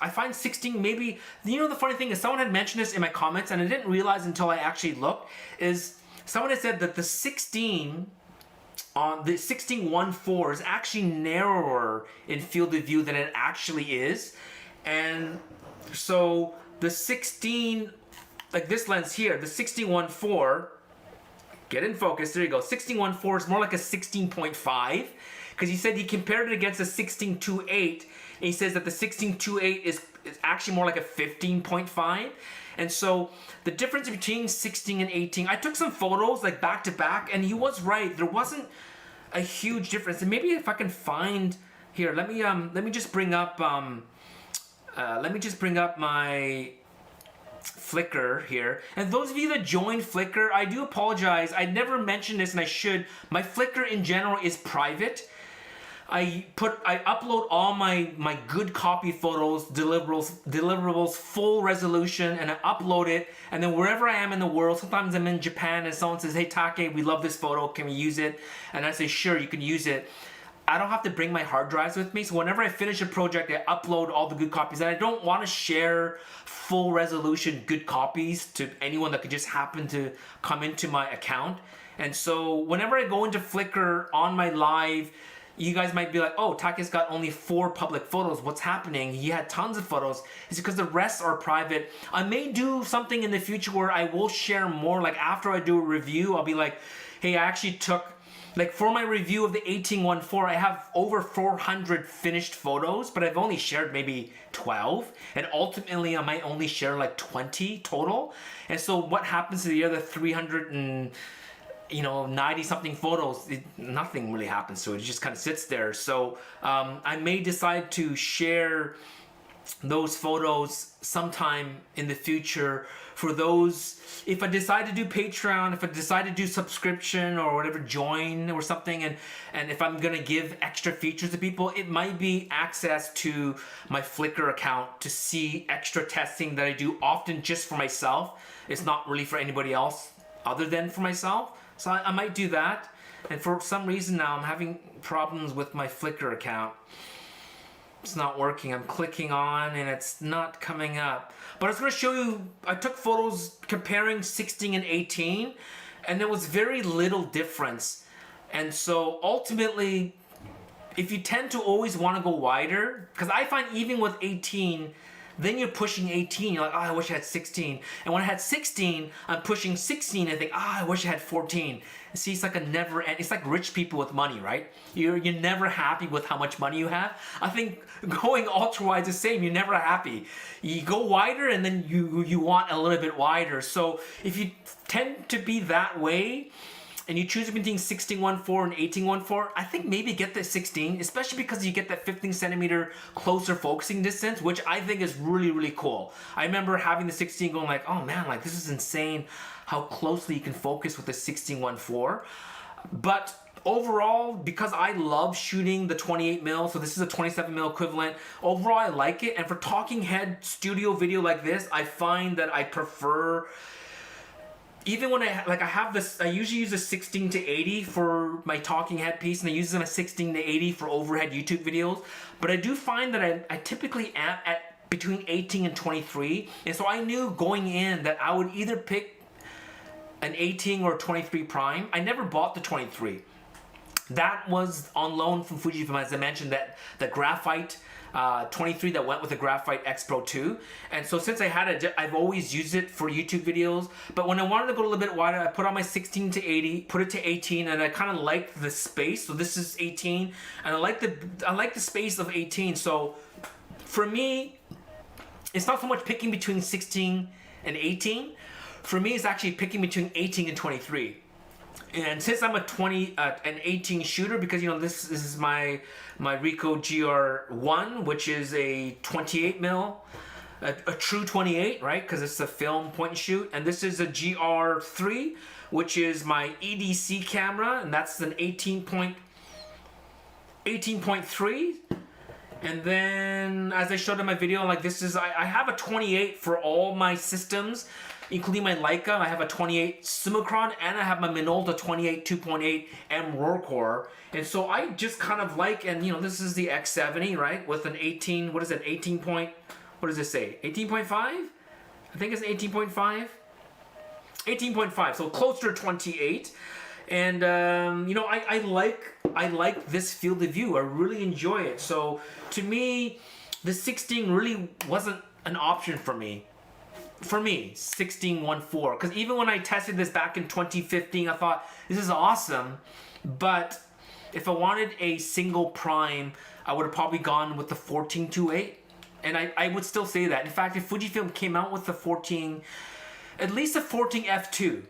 find 16 maybe, the funny thing is someone had mentioned this in my comments and I didn't realize until I actually looked, is someone had said that the 16 on the 16:1.4 is actually narrower in field of view than it actually is. And so the 16, like this lens here, the 16:1.4, get in focus, there you go. 16:1.4 is more like a 16.5 because he said he compared it against a 16:2.8 and he says that the 16:2.8 is actually more like a 15.5. And so the difference between 16 and 18, I took some photos like back to back and he was right. There wasn't a huge difference. And maybe if I can find here, let me just bring up my Flickr here. And those of you that joined Flickr, I do apologize. I never mentioned this and I should. My Flickr in general is private. I upload all my good copy photos, deliverables, full resolution, and I upload it. And then wherever I am in the world, sometimes I'm in Japan and someone says, hey Take, we love this photo, can we use it? And I say, sure, you can use it. I don't have to bring my hard drives with me. So whenever I finish a project, I upload all the good copies. And I don't want to share full resolution good copies to anyone that could just happen to come into my account. And so whenever I go into Flickr on my live, you guys might be like, oh, Take's got only 4 public photos. What's happening? He had tons of photos. It's because the rest are private. I may do something in the future where I will share more. Like after I do a review, I'll be like, hey, I actually took, like for my review of the 18:1.4, I have over 400 finished photos, but I've only shared maybe 12. And ultimately, I might only share like 20 total. And so what happens to the other 390 something photos? Nothing really happens to it. It just kind of sits there. So I may decide to share those photos sometime in the future for those, if I decide to do Patreon, if I decide to do subscription or whatever, join or something, and if I'm gonna give extra features to people, it might be access to my Flickr account to see extra testing that I do often just for myself. It's not really for anybody else other than for myself. So I might do that. And for some reason now I'm having problems with my Flickr account. It's not working. I'm clicking on and it's not coming up. But I was going to show you, I took photos comparing 16 and 18 and there was very little difference. And so ultimately, if you tend to always want to go wider, because I find even with 18, then you're pushing 18, you're like, oh, I wish I had 16. And when I had 16, I'm pushing 16 and I think, I wish I had 14. See, it's like a never end. It's like rich people with money, right? You're never happy with how much money you have. I think going ultra wide is the same. You're never happy. You go wider and then you want a little bit wider. So if you tend to be that way, and you choose between 16:1.4 and 18:1.4, I think maybe get the 16, especially because you get that 15 centimeter closer focusing distance, which I think is really, really cool. I remember having the 16 going like, oh man, like this is insane how closely you can focus with the 16:1.4. But overall, because I love shooting the 28 mil, so this is a 27 mil equivalent. Overall, I like it, and for talking head studio video like this, I find that I prefer. Even when I have this, I usually use a 16 to 80 for my talking head piece, and I use them a 16 to 80 for overhead YouTube videos. But I do find that I typically am at between 18 and 23, and so I knew going in that I would either pick an 18 or 23 prime. I never bought the 23. That was on loan from Fujifilm, as I mentioned, that the graphite 23 that went with the Graphite X Pro 2. And so since I had it, I've always used it for YouTube videos. But when I wanted to go a little bit wider, I put on my 16 to 80, put it to 18, and I kind of liked the space. So this is 18, and I like the space of 18. So for me, it's not so much picking between 16 and 18. For me, it's actually picking between 18 and 23. And since I'm an 18 shooter, because this is my Ricoh GR1, which is a 28 mil, a true 28, right? Because it's a film point and shoot. And this is a GR3, which is my EDC camera, and that's an 18.3. And then, as I showed in my video, I have a 28 for all my systems, including my Leica. I have a 28 Summicron, and I have my Minolta 28 2.8 M Rollcore. And so I just kind of this is the X70, right? With an 18, what is it, 18 point, what does it say? 18.5? I think it's 18.5. 18.5, so closer to 28. And I like this field of view. I really enjoy it. So to me, the 16 really wasn't an option for me. 16-1.4, because even when I tested this back in 2015, I thought this is awesome, but if I wanted a single prime, I would have probably gone with the 14-2.8, and I would still say that. In fact, if Fujifilm came out with the 14, at least a 14 f2.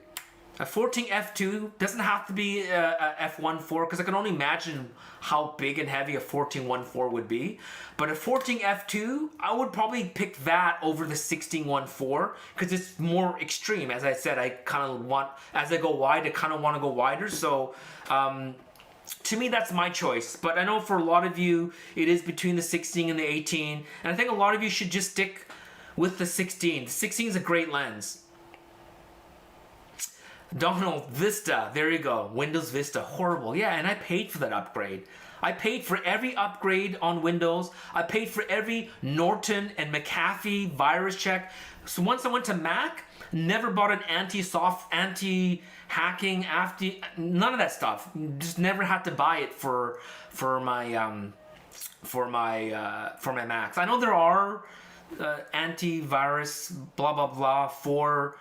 A 14 f2 doesn't have to be a f1.4, because I can only imagine how big and heavy a 14-1.4 would be. But a 14 f2, I would probably pick that over the 16-1.4, because it's more extreme. As I said, I kind of want, as I go wide, I kind of want to go wider. So to me, that's my choice. But I know for a lot of you, it is between the 16 and the 18. And I think a lot of you should just stick with the 16. The 16 is a great lens. Donald, Vista, there you go. Windows Vista, horrible. Yeah, and I paid for that upgrade. I paid for every upgrade on Windows. I paid for every Norton and McAfee virus check. So once I went to Mac, never bought an anti-hacking, none of that stuff. Just never had to buy it for my Macs. I know there are antivirus blah blah blah for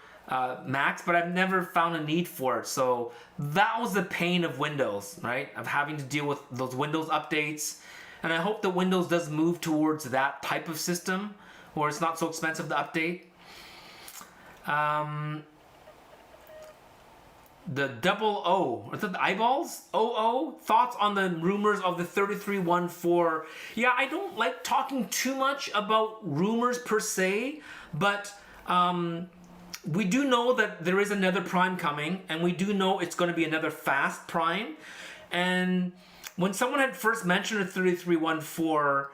Macs, but I've never found a need for it. So that was the pain of Windows, right? Of having to deal with those Windows updates. And I hope that Windows does move towards that type of system where it's not so expensive to update. The double O, is that the eyeballs? Thoughts on the rumors of the 3314? Yeah, I don't like talking too much about rumors per se, but we do know that there is another prime coming, and we do know it's going to be another fast prime. And when someone had first mentioned a 3314,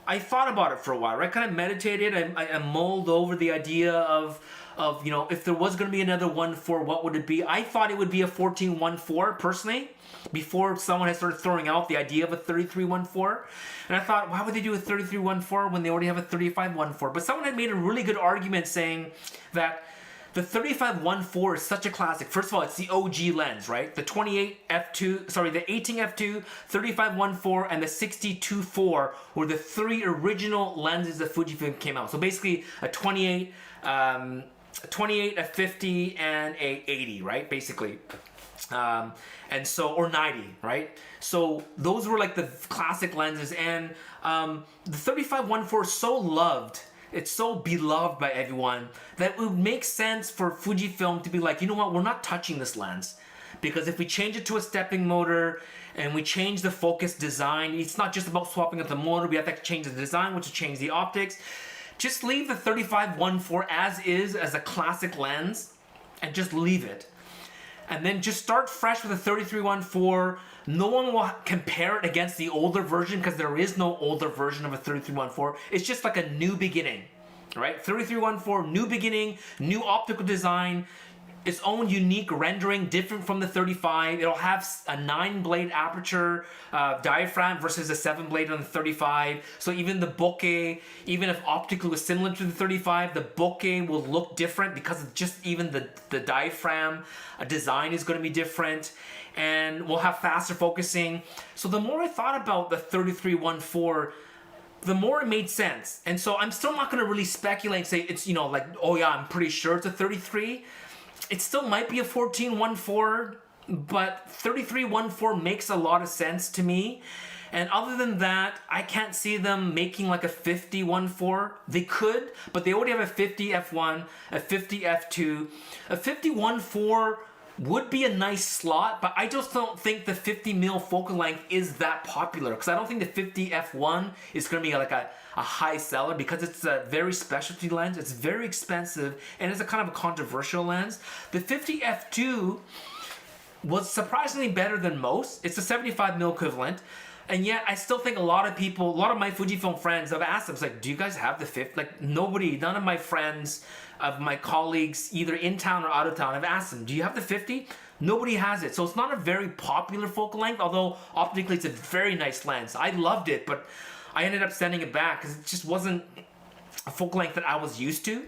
I thought about it for a while, right? Kind of meditated. I mulled over the idea of if there was going to be another 1.4, what would it be? I thought it would be a 14.1.4 personally, before someone had started throwing out the idea of a 33.1.4. And I thought, why would they do a 33.1.4 when they already have a 35.1.4? But someone had made a really good argument saying that the 35-1.4 is such a classic. First of all, it's the OG lens, right? The 28 f2, sorry, the 18 f2, 35-1.4, and the 60-2.4 were the three original lenses that Fujifilm came out. So basically, a 28, a 50, and a 80, right? Basically. And so, or 90, right? So those were like the classic lenses, and the 35-1.4 is so loved. It's so beloved by everyone that it would make sense for Fujifilm to be like, you know what, we're not touching this lens. Because if we change it to a stepping motor and we change the focus design, it's not just about swapping out the motor, we have to change the design, which will change the optics. Just leave the 35-1.4 as is, as a classic lens, and just leave it. and then just start fresh with a 3314. No one will compare it against the older version because there is no older version of a 3314. It's just like a new beginning, right? 3314, new beginning, new optical design, its own unique rendering, different from the 35. It'll have a 9-blade aperture diaphragm versus a 7-blade on the 35. So even the bokeh, even if optically is similar to the 35, the bokeh will look different because of just even the diaphragm design is going to be different. And we'll have faster focusing. So the more I thought about the 3314, the more it made sense. And so I'm still not going to really speculate and say it's, like, oh yeah, I'm pretty sure it's a 33. It still might be a 1414, but 3314 makes a lot of sense to me. And other than that, I can't see them making like a 5014. They could, but they already have a 50 f1, a 50 f2. A 5014 would be a nice slot, but I just don't think the 50 mil focal length is that popular, because I don't think the 50 f1 is going to be like a high seller because it's a very specialty lens. It's very expensive and it's a kind of a controversial lens. The 50 f2 was surprisingly better than most. It's a 75 mil equivalent. And yet, I still think a lot of people, a lot of my Fujifilm friends, I've asked them, it's like, do you guys have the 50? Like, none of my friends, of my colleagues, either in town or out of town, I've asked them, do you have the 50? Nobody has it. So it's not a very popular focal length, although optically it's a very nice lens. I loved it, but I ended up sending it back because it just wasn't a focal length that I was used to.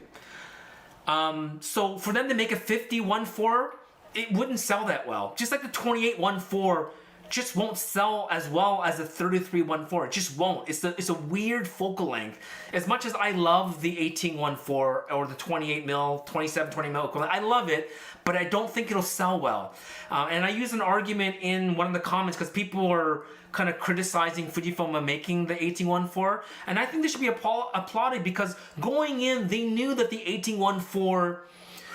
So for them to make a 50-1.4, it wouldn't sell that well. Just like the 28-1.4 just won't sell as well as the 33-1.4. It just won't. It's a weird focal length. As much as I love the 18-1.4 or the 28 mil, 27-20 mil equivalent, I love it, but I don't think it'll sell well. And I use an argument in one of the comments because people are kind of criticizing Fujifilm on making the 18-1.4, and I think they should be applauded because going in, they knew that the 18-1.4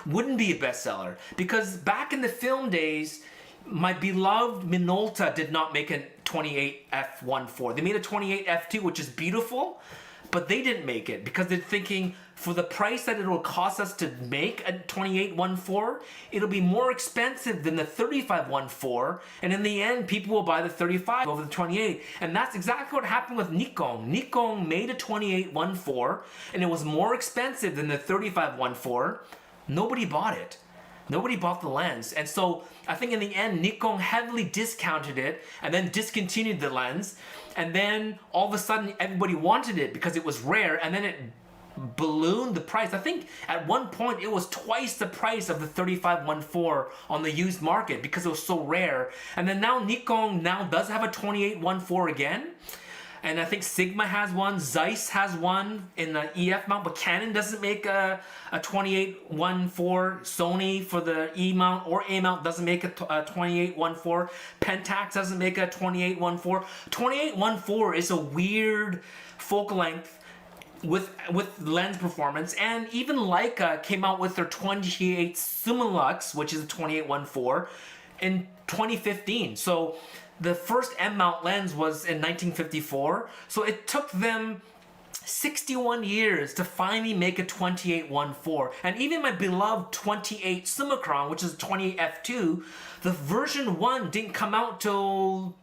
wouldn't be a bestseller because back in the film days, my beloved Minolta did not make a 28 f1.4. They made a 28 f2, which is beautiful, but they didn't make it because they're thinking for the price that it will cost us to make a 28 1.4, it'll be more expensive than the 35 1.4, and in the end, people will buy the 35 over the 28. And that's exactly what happened with Nikon. Nikon made a 28 1.4, and it was more expensive than the 35 1.4. Nobody bought it. Nobody bought the lens. And so I think in the end, Nikon heavily discounted it and then discontinued the lens. And then all of a sudden, everybody wanted it because it was rare. And then it ballooned the price. I think at one point, it was twice the price of the 35 1.4 on the used market because it was so rare. And then now Nikon now does have a 28 1.4 again. And I think Sigma has one, Zeiss has one in the EF mount, but Canon doesn't make a 28 1.4. Sony for the E mount or A mount doesn't make a 28 1.4. Pentax doesn't make a 28 1.4. 28 1.4 is a weird focal length with lens performance, and even Leica came out with their 28 Summilux, which is a 28 1.4, in 2015. So the first M-mount lens was in 1954, so it took them 61 years to finally make a 28 1.4. And even my beloved 28 Summicron, which is a 28 f2, the version 1 didn't come out till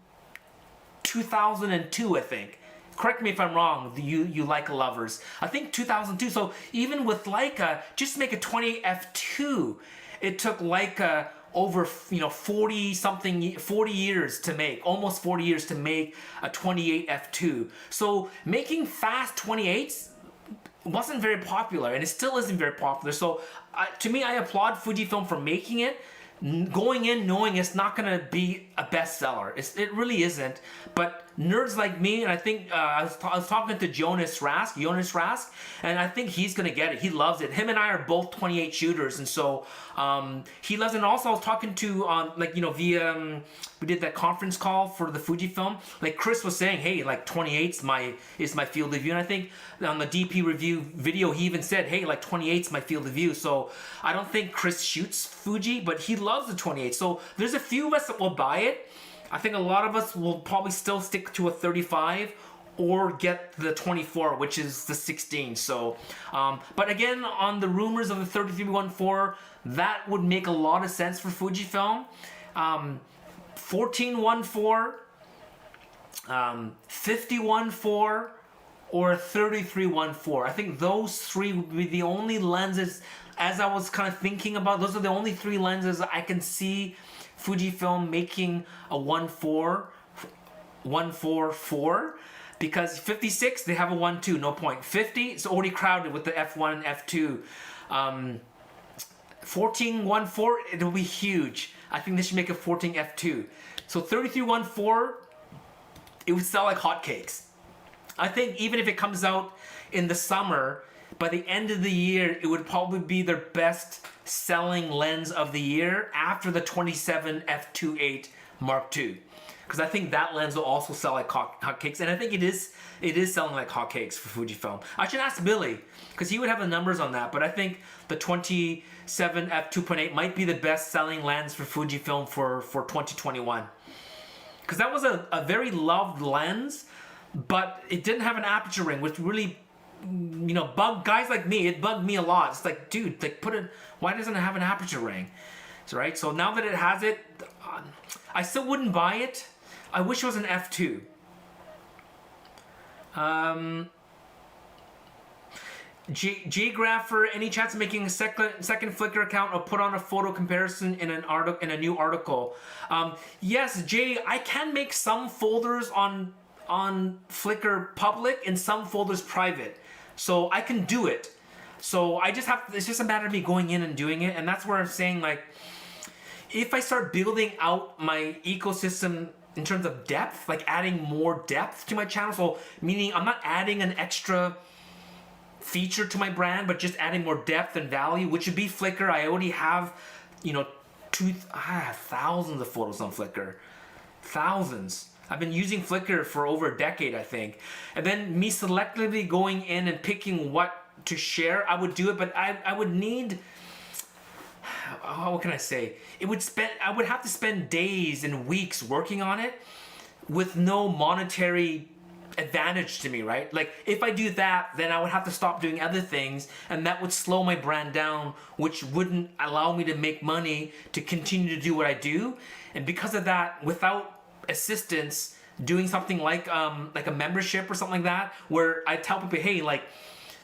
2002, I think. Correct me if I'm wrong, you Leica lovers. I think 2002. So even with Leica, just to make a 28 f2, it took Leica over 40 years to make, almost 40 years to make a 28 f2. So making fast 28s wasn't very popular, and it still isn't very popular. So to me, I applaud Fujifilm for making it, going in knowing it's not going to be a bestseller. It really isn't. But nerds like me, and I think I was talking to Jonas Rask, and I think he's going to get it. He loves it. Him and I are both 28 shooters, and so he loves it. And also I was talking to, via, we did that conference call for the Fujifilm. Like Chris was saying, hey, like 28's is my field of view. And I think on the DP review video, he even said, hey, like 28's my field of view. So I don't think Chris shoots Fuji, but he loves the 28. So there's a few of us that will buy it. I think a lot of us will probably still stick to a 35 or get the 24, which is the 16. So, but again, on the rumors of the 3314, that would make a lot of sense for Fujifilm. 1414, 5014, or 3314. I think those three would be the only lenses, as I was kind of thinking about, those are the only three lenses I can see Fujifilm making a 144, because 56 they have a 1.2, no point. 50 it's already crowded with the f1 and f2. 1414 it'll be huge. I think they should make a 14 f2. So 3314 it would sell like hotcakes. I think even if it comes out in the summer, by the end of the year, it would probably be their best selling lens of the year after the 27 f2.8 Mark II. Because I think that lens will also sell like hotcakes, and I think it is selling like hotcakes for Fujifilm. I should ask Billy, because he would have the numbers on that, but I think the 27 f2.8 might be the best selling lens for Fujifilm for 2021. Because that was a very loved lens, but it didn't have an aperture ring, which really, you know, bugged guys like me. It bugged me a lot. It's like, dude, like why doesn't it have an aperture ring? So, right. So now that it has it, I still wouldn't buy it. I wish it was an f2. Jgrapher, any chance of making a second Flickr account or put on a photo comparison in an article, in a new article? Yes, Jay, I can make some folders on Flickr public and some folders private, so I can do it. So I just have, it's just a matter of me going in and doing it, and that's where I'm saying, like, if I start building out my ecosystem in terms of depth, like adding more depth to my channel, so meaning I'm not adding an extra feature to my brand, but just adding more depth and value, which would be Flickr. I already have, you know, I have thousands of photos on Flickr. Thousands. I've been using Flickr for over a decade, I think. And then me selectively going in and picking what to share, I would do it, but I would need, what can I say? I would have to spend days and weeks working on it with no monetary advantage to me, right? Like, if I do that, then I would have to stop doing other things, and that would slow my brand down, which wouldn't allow me to make money to continue to do what I do. And because of that, without assistance, doing something like a membership or something like that, where I tell people, hey, like,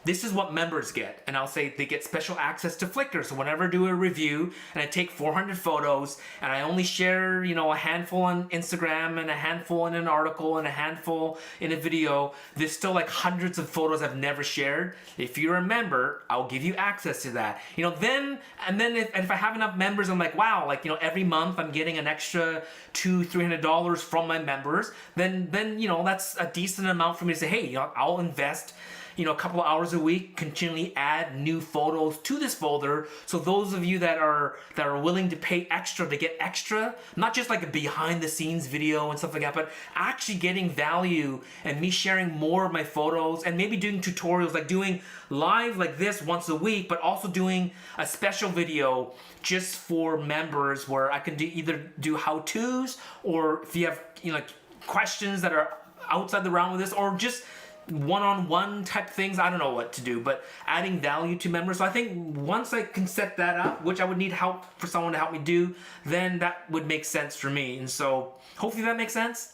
this is what members get, and I'll say they get special access to Flickr. So whenever I do a review and I take 400 photos and I only share, you know, a handful on Instagram and a handful in an article and a handful in a video, there's still like hundreds of photos I've never shared. If you're a member, I'll give you access to that. You know, then if I have enough members, I'm like, wow, like, you know, every month I'm getting an extra $200-300 from my members. Then you know, that's a decent amount for me to say, hey, you know, I'll invest, you know, a couple of hours a week, continually add new photos to this folder. So those of you that are willing to pay extra to get extra, not just like a behind the scenes video and stuff like that, but actually getting value and me sharing more of my photos and maybe doing tutorials, like doing live like this once a week, but also doing a special video just for members where I can either do how-tos, or if you have, you know, like questions that are outside the realm of this, or just one-on-one type things. I don't know what to do, but adding value to members. So I think once I can set that up, which I would need help for someone to help me do, then that would make sense for me. And so hopefully that makes sense.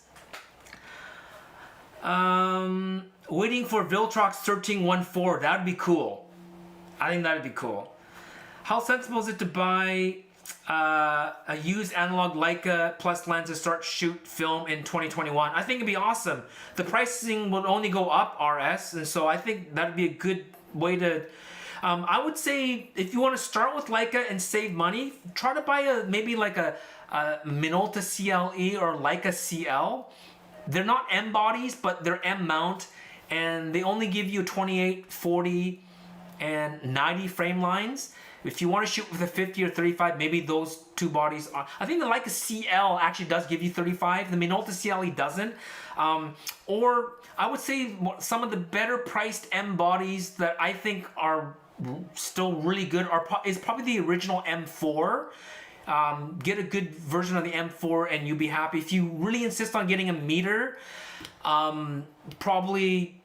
Waiting for Viltrox 1314. That would be cool. I think that would be cool. How sensible is it to buy a used analog Leica plus lens to start shoot film in 2021? I think it'd be awesome. The pricing will only go up, RS, and so I think that'd be a good way to, I would say, if you want to start with Leica and save money, try to buy maybe like a Minolta CLE or Leica CL. They're not M bodies, but they're M mount, and they only give you 28, 40, and 90 frame lines. If you want to shoot with a 50 or 35, maybe those two bodies are. I think the Leica CL actually does give you 35. The Minolta CLE doesn't. Or I would say some of the better priced M bodies that I think are still really good is probably the original M4. Get a good version of the M4 and you'll be happy. If you really insist on getting a meter, Probably,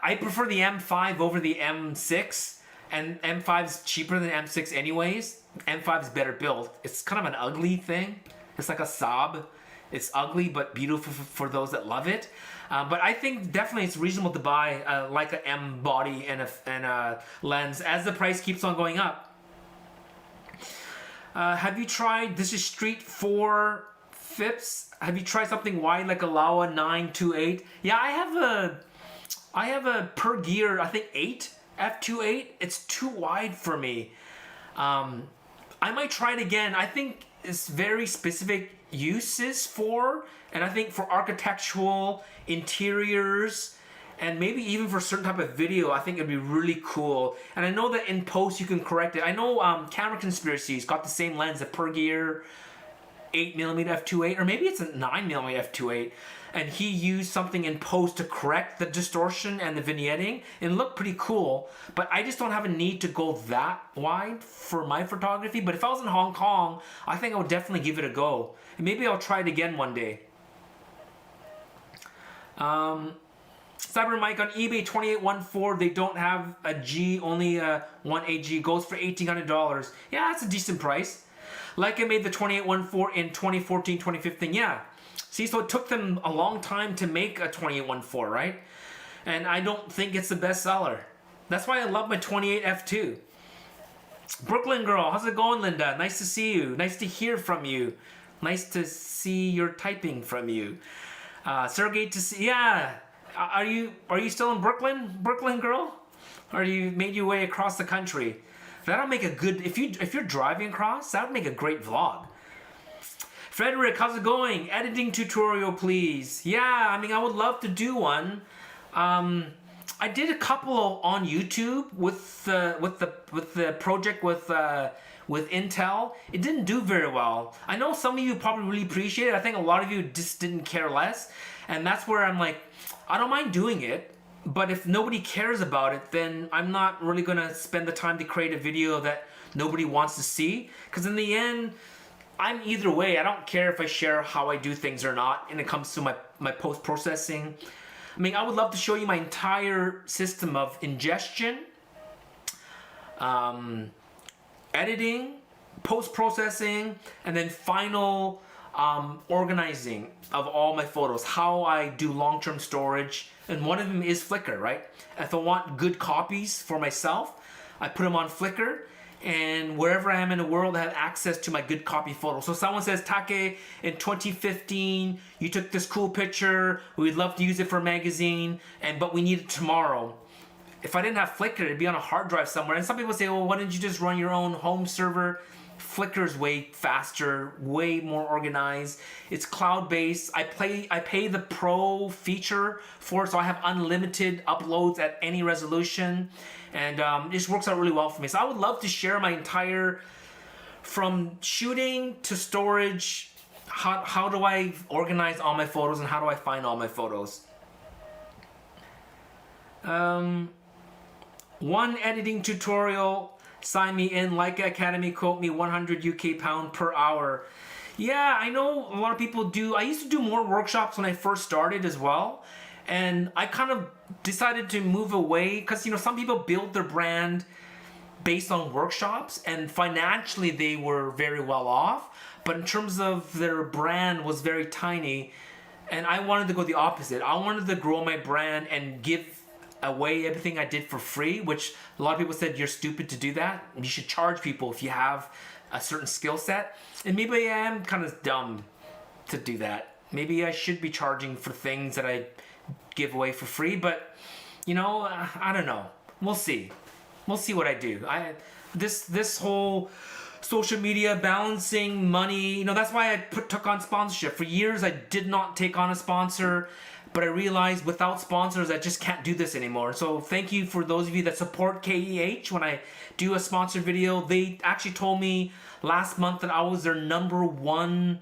I prefer the M5 over the M6, and M5's cheaper than M6 anyways. M5 is better built. It's kind of an ugly thing. It's like a Saab. It's ugly but beautiful for those that love it. But I think definitely it's reasonable to buy like an M body and a lens as the price keeps on going up. Have you tried, this is Street 4 Phipps. Have you tried something wide like a Laowa 928? Yeah, I have a per gear, I think 8, f2.8. It's too wide for me. I might try it again. I think it's very specific uses for, and I think for architectural interiors, and maybe even for certain type of video, I think it'd be really cool. And I know that in post you can correct it. I know Camera Conspiracy's got the same lens, a per gear 8mm f2.8, or maybe it's a 9mm f2.8, and he used something in post to correct the distortion and the vignetting, and it looked pretty cool. But I just don't have a need to go that wide for my photography. But if I was in Hong Kong, I think I would definitely give it a go, and maybe I'll try it again one day. Cyber Mike on eBay 2814. They don't have a G, only a 1AG. Goes for $1,800. Yeah, that's a decent price. Like I made the 2814 in 2014, 2015. Yeah. See, so it took them a long time to make a 2814, right? And I don't think it's the best seller. That's why I love my 28F2. Brooklyn girl, how's it going, Linda? Nice to see you. Nice to hear from you. Nice to see your typing from you. Sergey to see, yeah. Are you still in Brooklyn, Brooklyn girl? Or you made your way across the country? That'll make a good, if you're driving across, that would make a great vlog. Frederick, how's it going? Editing tutorial, please. Yeah, I mean, I would love to do one. I did a couple on YouTube with the project with Intel. It didn't do very well. I know some of you probably really appreciate it. I think a lot of you just didn't care less, and that's where I'm like, I don't mind doing it, but if nobody cares about it, then I'm not really gonna spend the time to create a video that nobody wants to see. Because in the end, I'm either way. I don't care if I share how I do things or not when it comes to my post-processing. I mean, I would love to show you my entire system of ingestion, editing, post-processing, and then final organizing of all my photos, how I do long-term storage. And one of them is Flickr, right? If I want good copies for myself, I put them on Flickr, and wherever I am in the world, I have access to my good copy photos. So someone says, Take, in 2015, you took this cool picture, we'd love to use it for a magazine, but we need it tomorrow. If I didn't have Flickr, it'd be on a hard drive somewhere. And some people say, well, why didn't you just run your own home server? Flickr's way faster, way more organized. It's cloud-based. I pay the pro feature for it, so I have unlimited uploads at any resolution, and it just works out really well for me. So I would love to share my entire, from shooting to storage, how do I organize all my photos and how do I find all my photos. One editing tutorial. Sign me in, Leica Academy, quote me 100 UK pound per hour. Yeah, I know a lot of people do. I used to do more workshops when I first started as well. And I kind of decided to move away because, you know, some people build their brand based on workshops, and financially they were very well off. But in terms of their brand was very tiny. And I wanted to go the opposite. I wanted to grow my brand and give away everything I did for free, which a lot of people said, you're stupid to do that. You should charge people if you have a certain skill set. And maybe I am kind of dumb to do that. Maybe I should be charging for things that I give away for free, but you know, I don't know. We'll see. We'll see what I do. This whole social media balancing money, you know, that's why I took on sponsorship. For years I did not take on a sponsor, but I realized without sponsors, I just can't do this anymore. So thank you for those of you that support KEH. When I do a sponsored video, they actually told me last month that I was their #1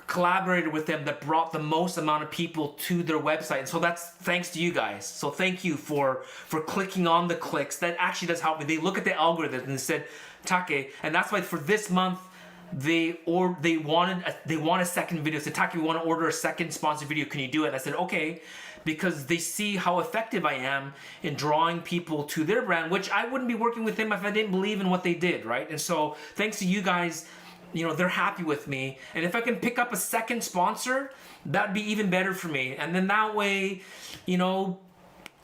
collaborator with them that brought the most amount of people to their website. And so that's thanks to you guys. So thank you for clicking on the clicks. That actually does help me. They look at the algorithm and they said, Take, and that's why for this month, they want a second video. Said, Taki, we want to order a second sponsored video. Can you do it? And I said, okay, because they see how effective I am in drawing people to their brand, which I wouldn't be working with them if I didn't believe in what they did, right? And so thanks to you guys, you know, they're happy with me. And if I can pick up a second sponsor, that'd be even better for me. And then that way, you know,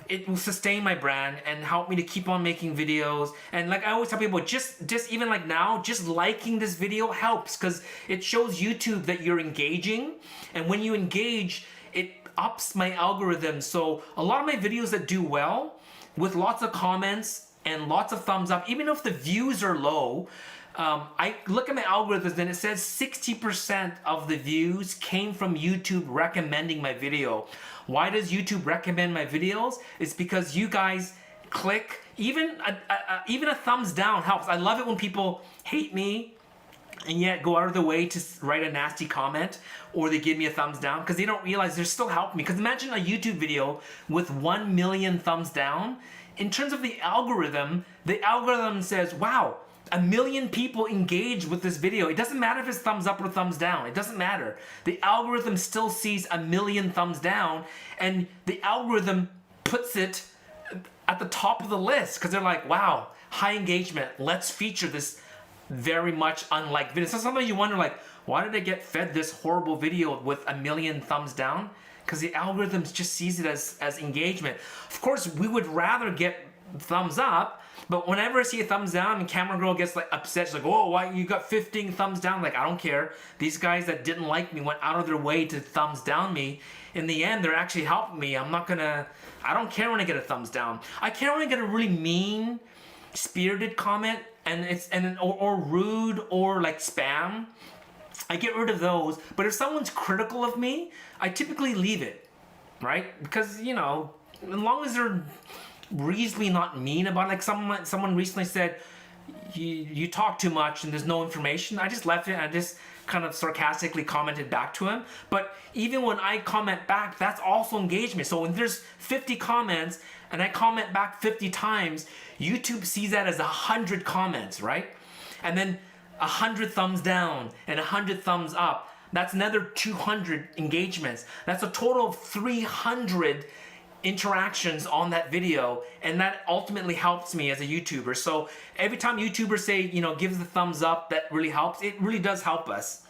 it will sustain my brand and help me to keep on making videos. And like I always tell people, just even like now, just liking this video helps, because it shows YouTube that you're engaging. And when you engage, it ups my algorithm. So a lot of my videos that do well, with lots of comments and lots of thumbs up, even if the views are low, I look at my algorithms and it says 60% of the views came from YouTube recommending my video. Why does YouTube recommend my videos? It's because you guys click, even a thumbs down helps. I love it when people hate me and yet go out of the way to write a nasty comment, or they give me a thumbs down, because they don't realize they're still helping me. Because imagine a YouTube video with 1 million thumbs down. In terms of the algorithm says, wow, 1 million people engage with this video. It doesn't matter if it's thumbs up or thumbs down. It doesn't matter. The algorithm still sees 1 million thumbs down, and the algorithm puts it at the top of the list because they're like, wow, high engagement. Let's feature this very much unlike video. So sometimes you wonder, like, why did I get fed this horrible video with 1 million thumbs down? Because the algorithm just sees it as engagement. Of course, we would rather get thumbs up, but whenever I see a thumbs down and camera girl gets like upset, she's like, oh, why you got 15 thumbs down? Like, I don't care. These guys that didn't like me went out of their way to thumbs down me. In the end, they're actually helping me. I don't care when I get a thumbs down. I care when I get a really mean spirited comment or rude or like spam. I get rid of those. But if someone's critical of me, I typically leave it, right? Because, you know, as long as they're reasonably not mean about it. Like someone recently said, you talk too much and there's no information. I just left it and I just kind of sarcastically commented back to him. But even when I comment back, that's also engagement. So when there's 50 comments and I comment back 50 times, YouTube sees that as 100 comments, right? And then 100 thumbs down and 100 thumbs up. That's another 200 engagements. That's a total of 300 interactions on that video, and that ultimately helps me as a YouTuber. So every time YouTubers say, you know, give the thumbs up, that really helps. It really does help us.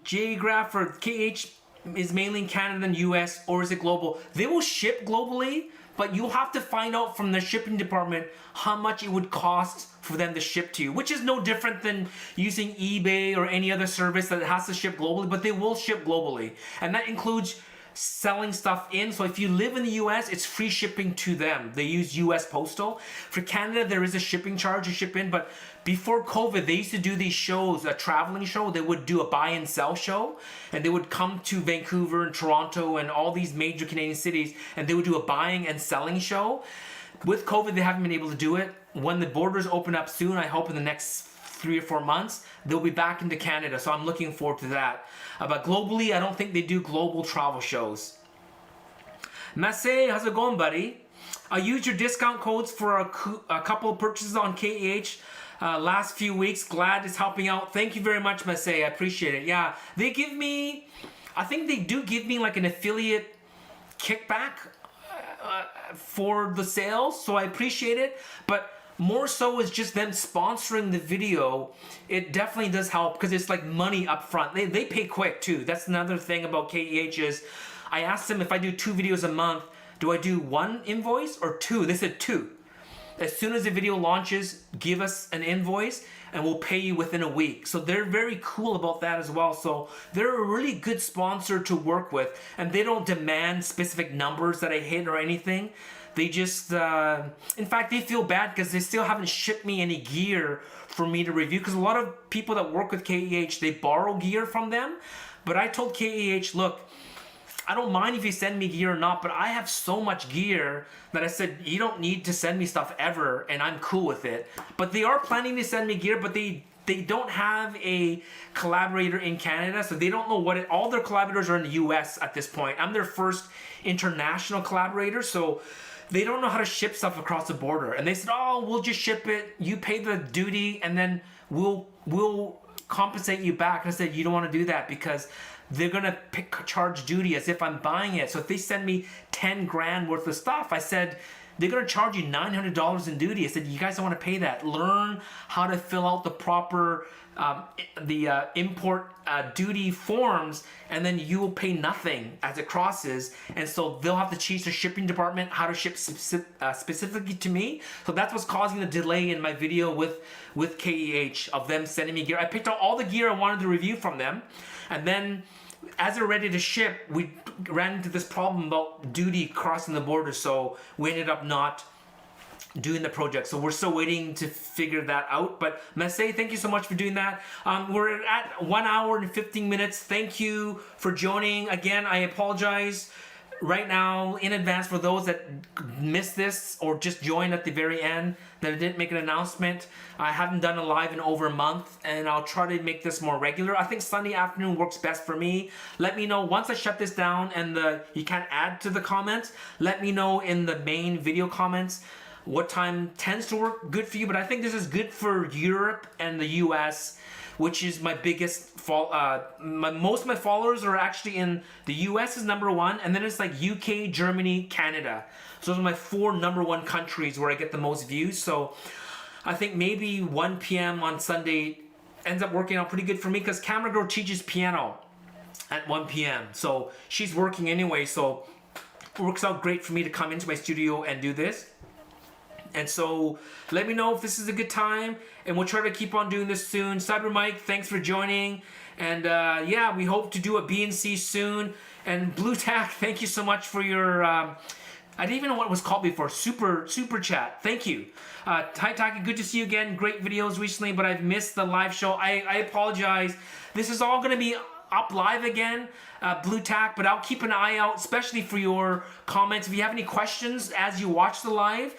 J-Graph for KH is mainly in Canada and US, or is it global? They will ship globally, but you'll have to find out from the shipping department how much it would cost for them to ship to you, which is no different than using eBay or any other service that has to ship globally, but they will ship globally. And that includes selling stuff in. So if you live in the US, it's free shipping to them. They use US Postal. For Canada, there is a shipping charge to ship in, but before COVID, they used to do these shows, a traveling show. They would do a buy and sell show, and they would come to Vancouver and Toronto and all these major Canadian cities, and they would do a buying and selling show. With COVID, they haven't been able to do it. When the borders open up soon, I hope in the next 3 or 4 months, they'll be back into Canada. So I'm looking forward to that. But globally, I don't think they do global travel shows. Massey, how's it going, buddy? I used your discount codes for a couple of purchases on KEH last few weeks. Glad it's helping out. Thank you very much, Massey. I appreciate it. Yeah, they give me, I think they do give me like an affiliate kickback for the sales. So I appreciate it. But more so is just them sponsoring the video. It definitely does help because it's like money up front. They pay quick too. That's another thing about KEH is I asked them if I do 2 videos a month, do I do 1 invoice or 2? They said 2. As soon as the video launches, give us an invoice and we'll pay you within a week. So they're very cool about that as well. So they're a really good sponsor to work with, and they don't demand specific numbers that I hit or anything. They just, in fact, they feel bad because they still haven't shipped me any gear for me to review. Because a lot of people that work with KEH, they borrow gear from them. But I told KEH, look, I don't mind if you send me gear or not, but I have so much gear that I said, you don't need to send me stuff ever, and I'm cool with it. But they are planning to send me gear, but they don't have a collaborator in Canada, so they don't know what all their collaborators are in the US at this point. I'm their first international collaborator, so they don't know how to ship stuff across the border. And they said, oh, we'll just ship it, you pay the duty, and then we'll compensate you back. And I said, you don't want to do that because they're gonna charge duty as if I'm buying it. So if they send me 10 grand worth of stuff, I said, they're gonna charge you $900 in duty. I said, you guys don't want to pay that. Learn how to fill out the proper import duty forms, and then you will pay nothing as it crosses. And so they'll have to teach the shipping department how to ship specifically to me. So that's what's causing the delay in my video with KEH of them sending me gear. I picked out all the gear I wanted to review from them, and then as they're ready to ship, we ran into this problem about duty crossing the border, so we ended up not doing the project. So we're still waiting to figure that out. But Messe, thank you so much for doing that. We're at 1 hour and 15 minutes. Thank you for joining. Again, I apologize right now in advance for those that missed this or just joined at the very end that I didn't make an announcement. I haven't done a live in over a month, and I'll try to make this more regular. I think Sunday afternoon works best for me. Let me know once I shut this down and you can't add to the comments. Let me know in the main video comments what time tends to work good for you. But I think this is good for Europe and the US, which is my biggest most of my followers are actually in the US is #1, and then it's like UK, Germany, Canada. So those are my 4 #1 countries where I get the most views. So I think maybe 1 p.m. on Sunday ends up working out pretty good for me, because Camera Girl teaches piano at 1 p.m. So she's working anyway, so it works out great for me to come into my studio and do this. And so let me know if this is a good time, and we'll try to keep on doing this soon. Cyber Mike, thanks for joining. And yeah, we hope to do a BNC soon. And Blue Tack, thank you so much for your, I didn't even know what it was called before, super chat. Thank you. Hi Taki, good to see you again. Great videos recently, but I've missed the live show. I apologize. This is all gonna be up live again, Blue Tack, but I'll keep an eye out, especially for your comments. If you have any questions as you watch the live,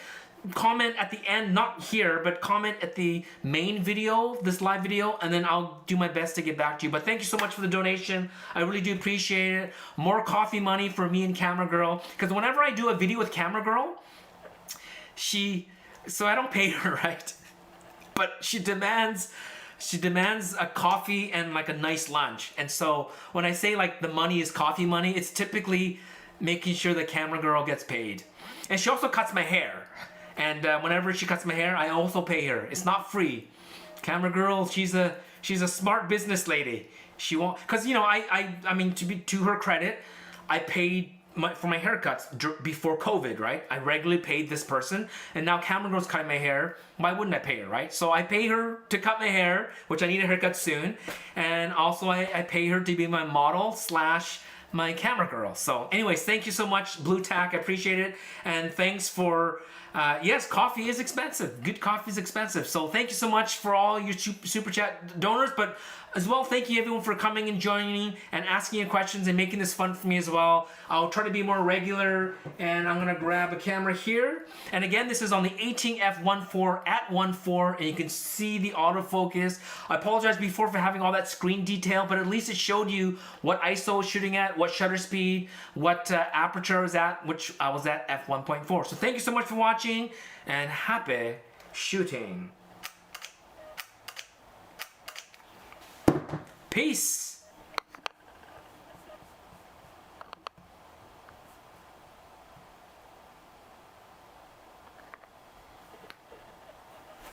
comment at the end, not here, but comment at the main video, this live video, and then I'll do my best to get back to you. But thank you so much for the donation. I really do appreciate it. More coffee money for me and Camera Girl, because whenever I do a video with Camera Girl, so I don't pay her, right? But she demands a coffee and like a nice lunch. And so when I say like the money is coffee money, it's typically making sure the Camera Girl gets paid. And she also cuts my hair. And whenever she cuts my hair, I also pay her. It's not free. Camera Girl, she's a smart business lady. She won't, because you know, I mean, to her credit, I paid for my haircuts before COVID, right? I regularly paid this person, and now Camera Girl's cutting my hair. Why wouldn't I pay her, right? So I pay her to cut my hair, which I need a haircut soon, and also I pay her to be my model / my Camera Girl. So anyways, thank you so much, Blue Tack. I appreciate it, and thanks for. Yes, coffee is expensive. Good coffee is expensive. So thank you so much for all your super chat donors, but as well, thank you everyone for coming and joining and asking your questions and making this fun for me as well. I'll try to be more regular, and I'm gonna grab a camera here. And again, this is on the 18F14 at 1.4, and you can see the autofocus. I apologize before for having all that screen detail, but at least it showed you what ISO was shooting at, what shutter speed, what aperture I was at, which I was at f1.4. So thank you so much for watching, and happy shooting. Peace.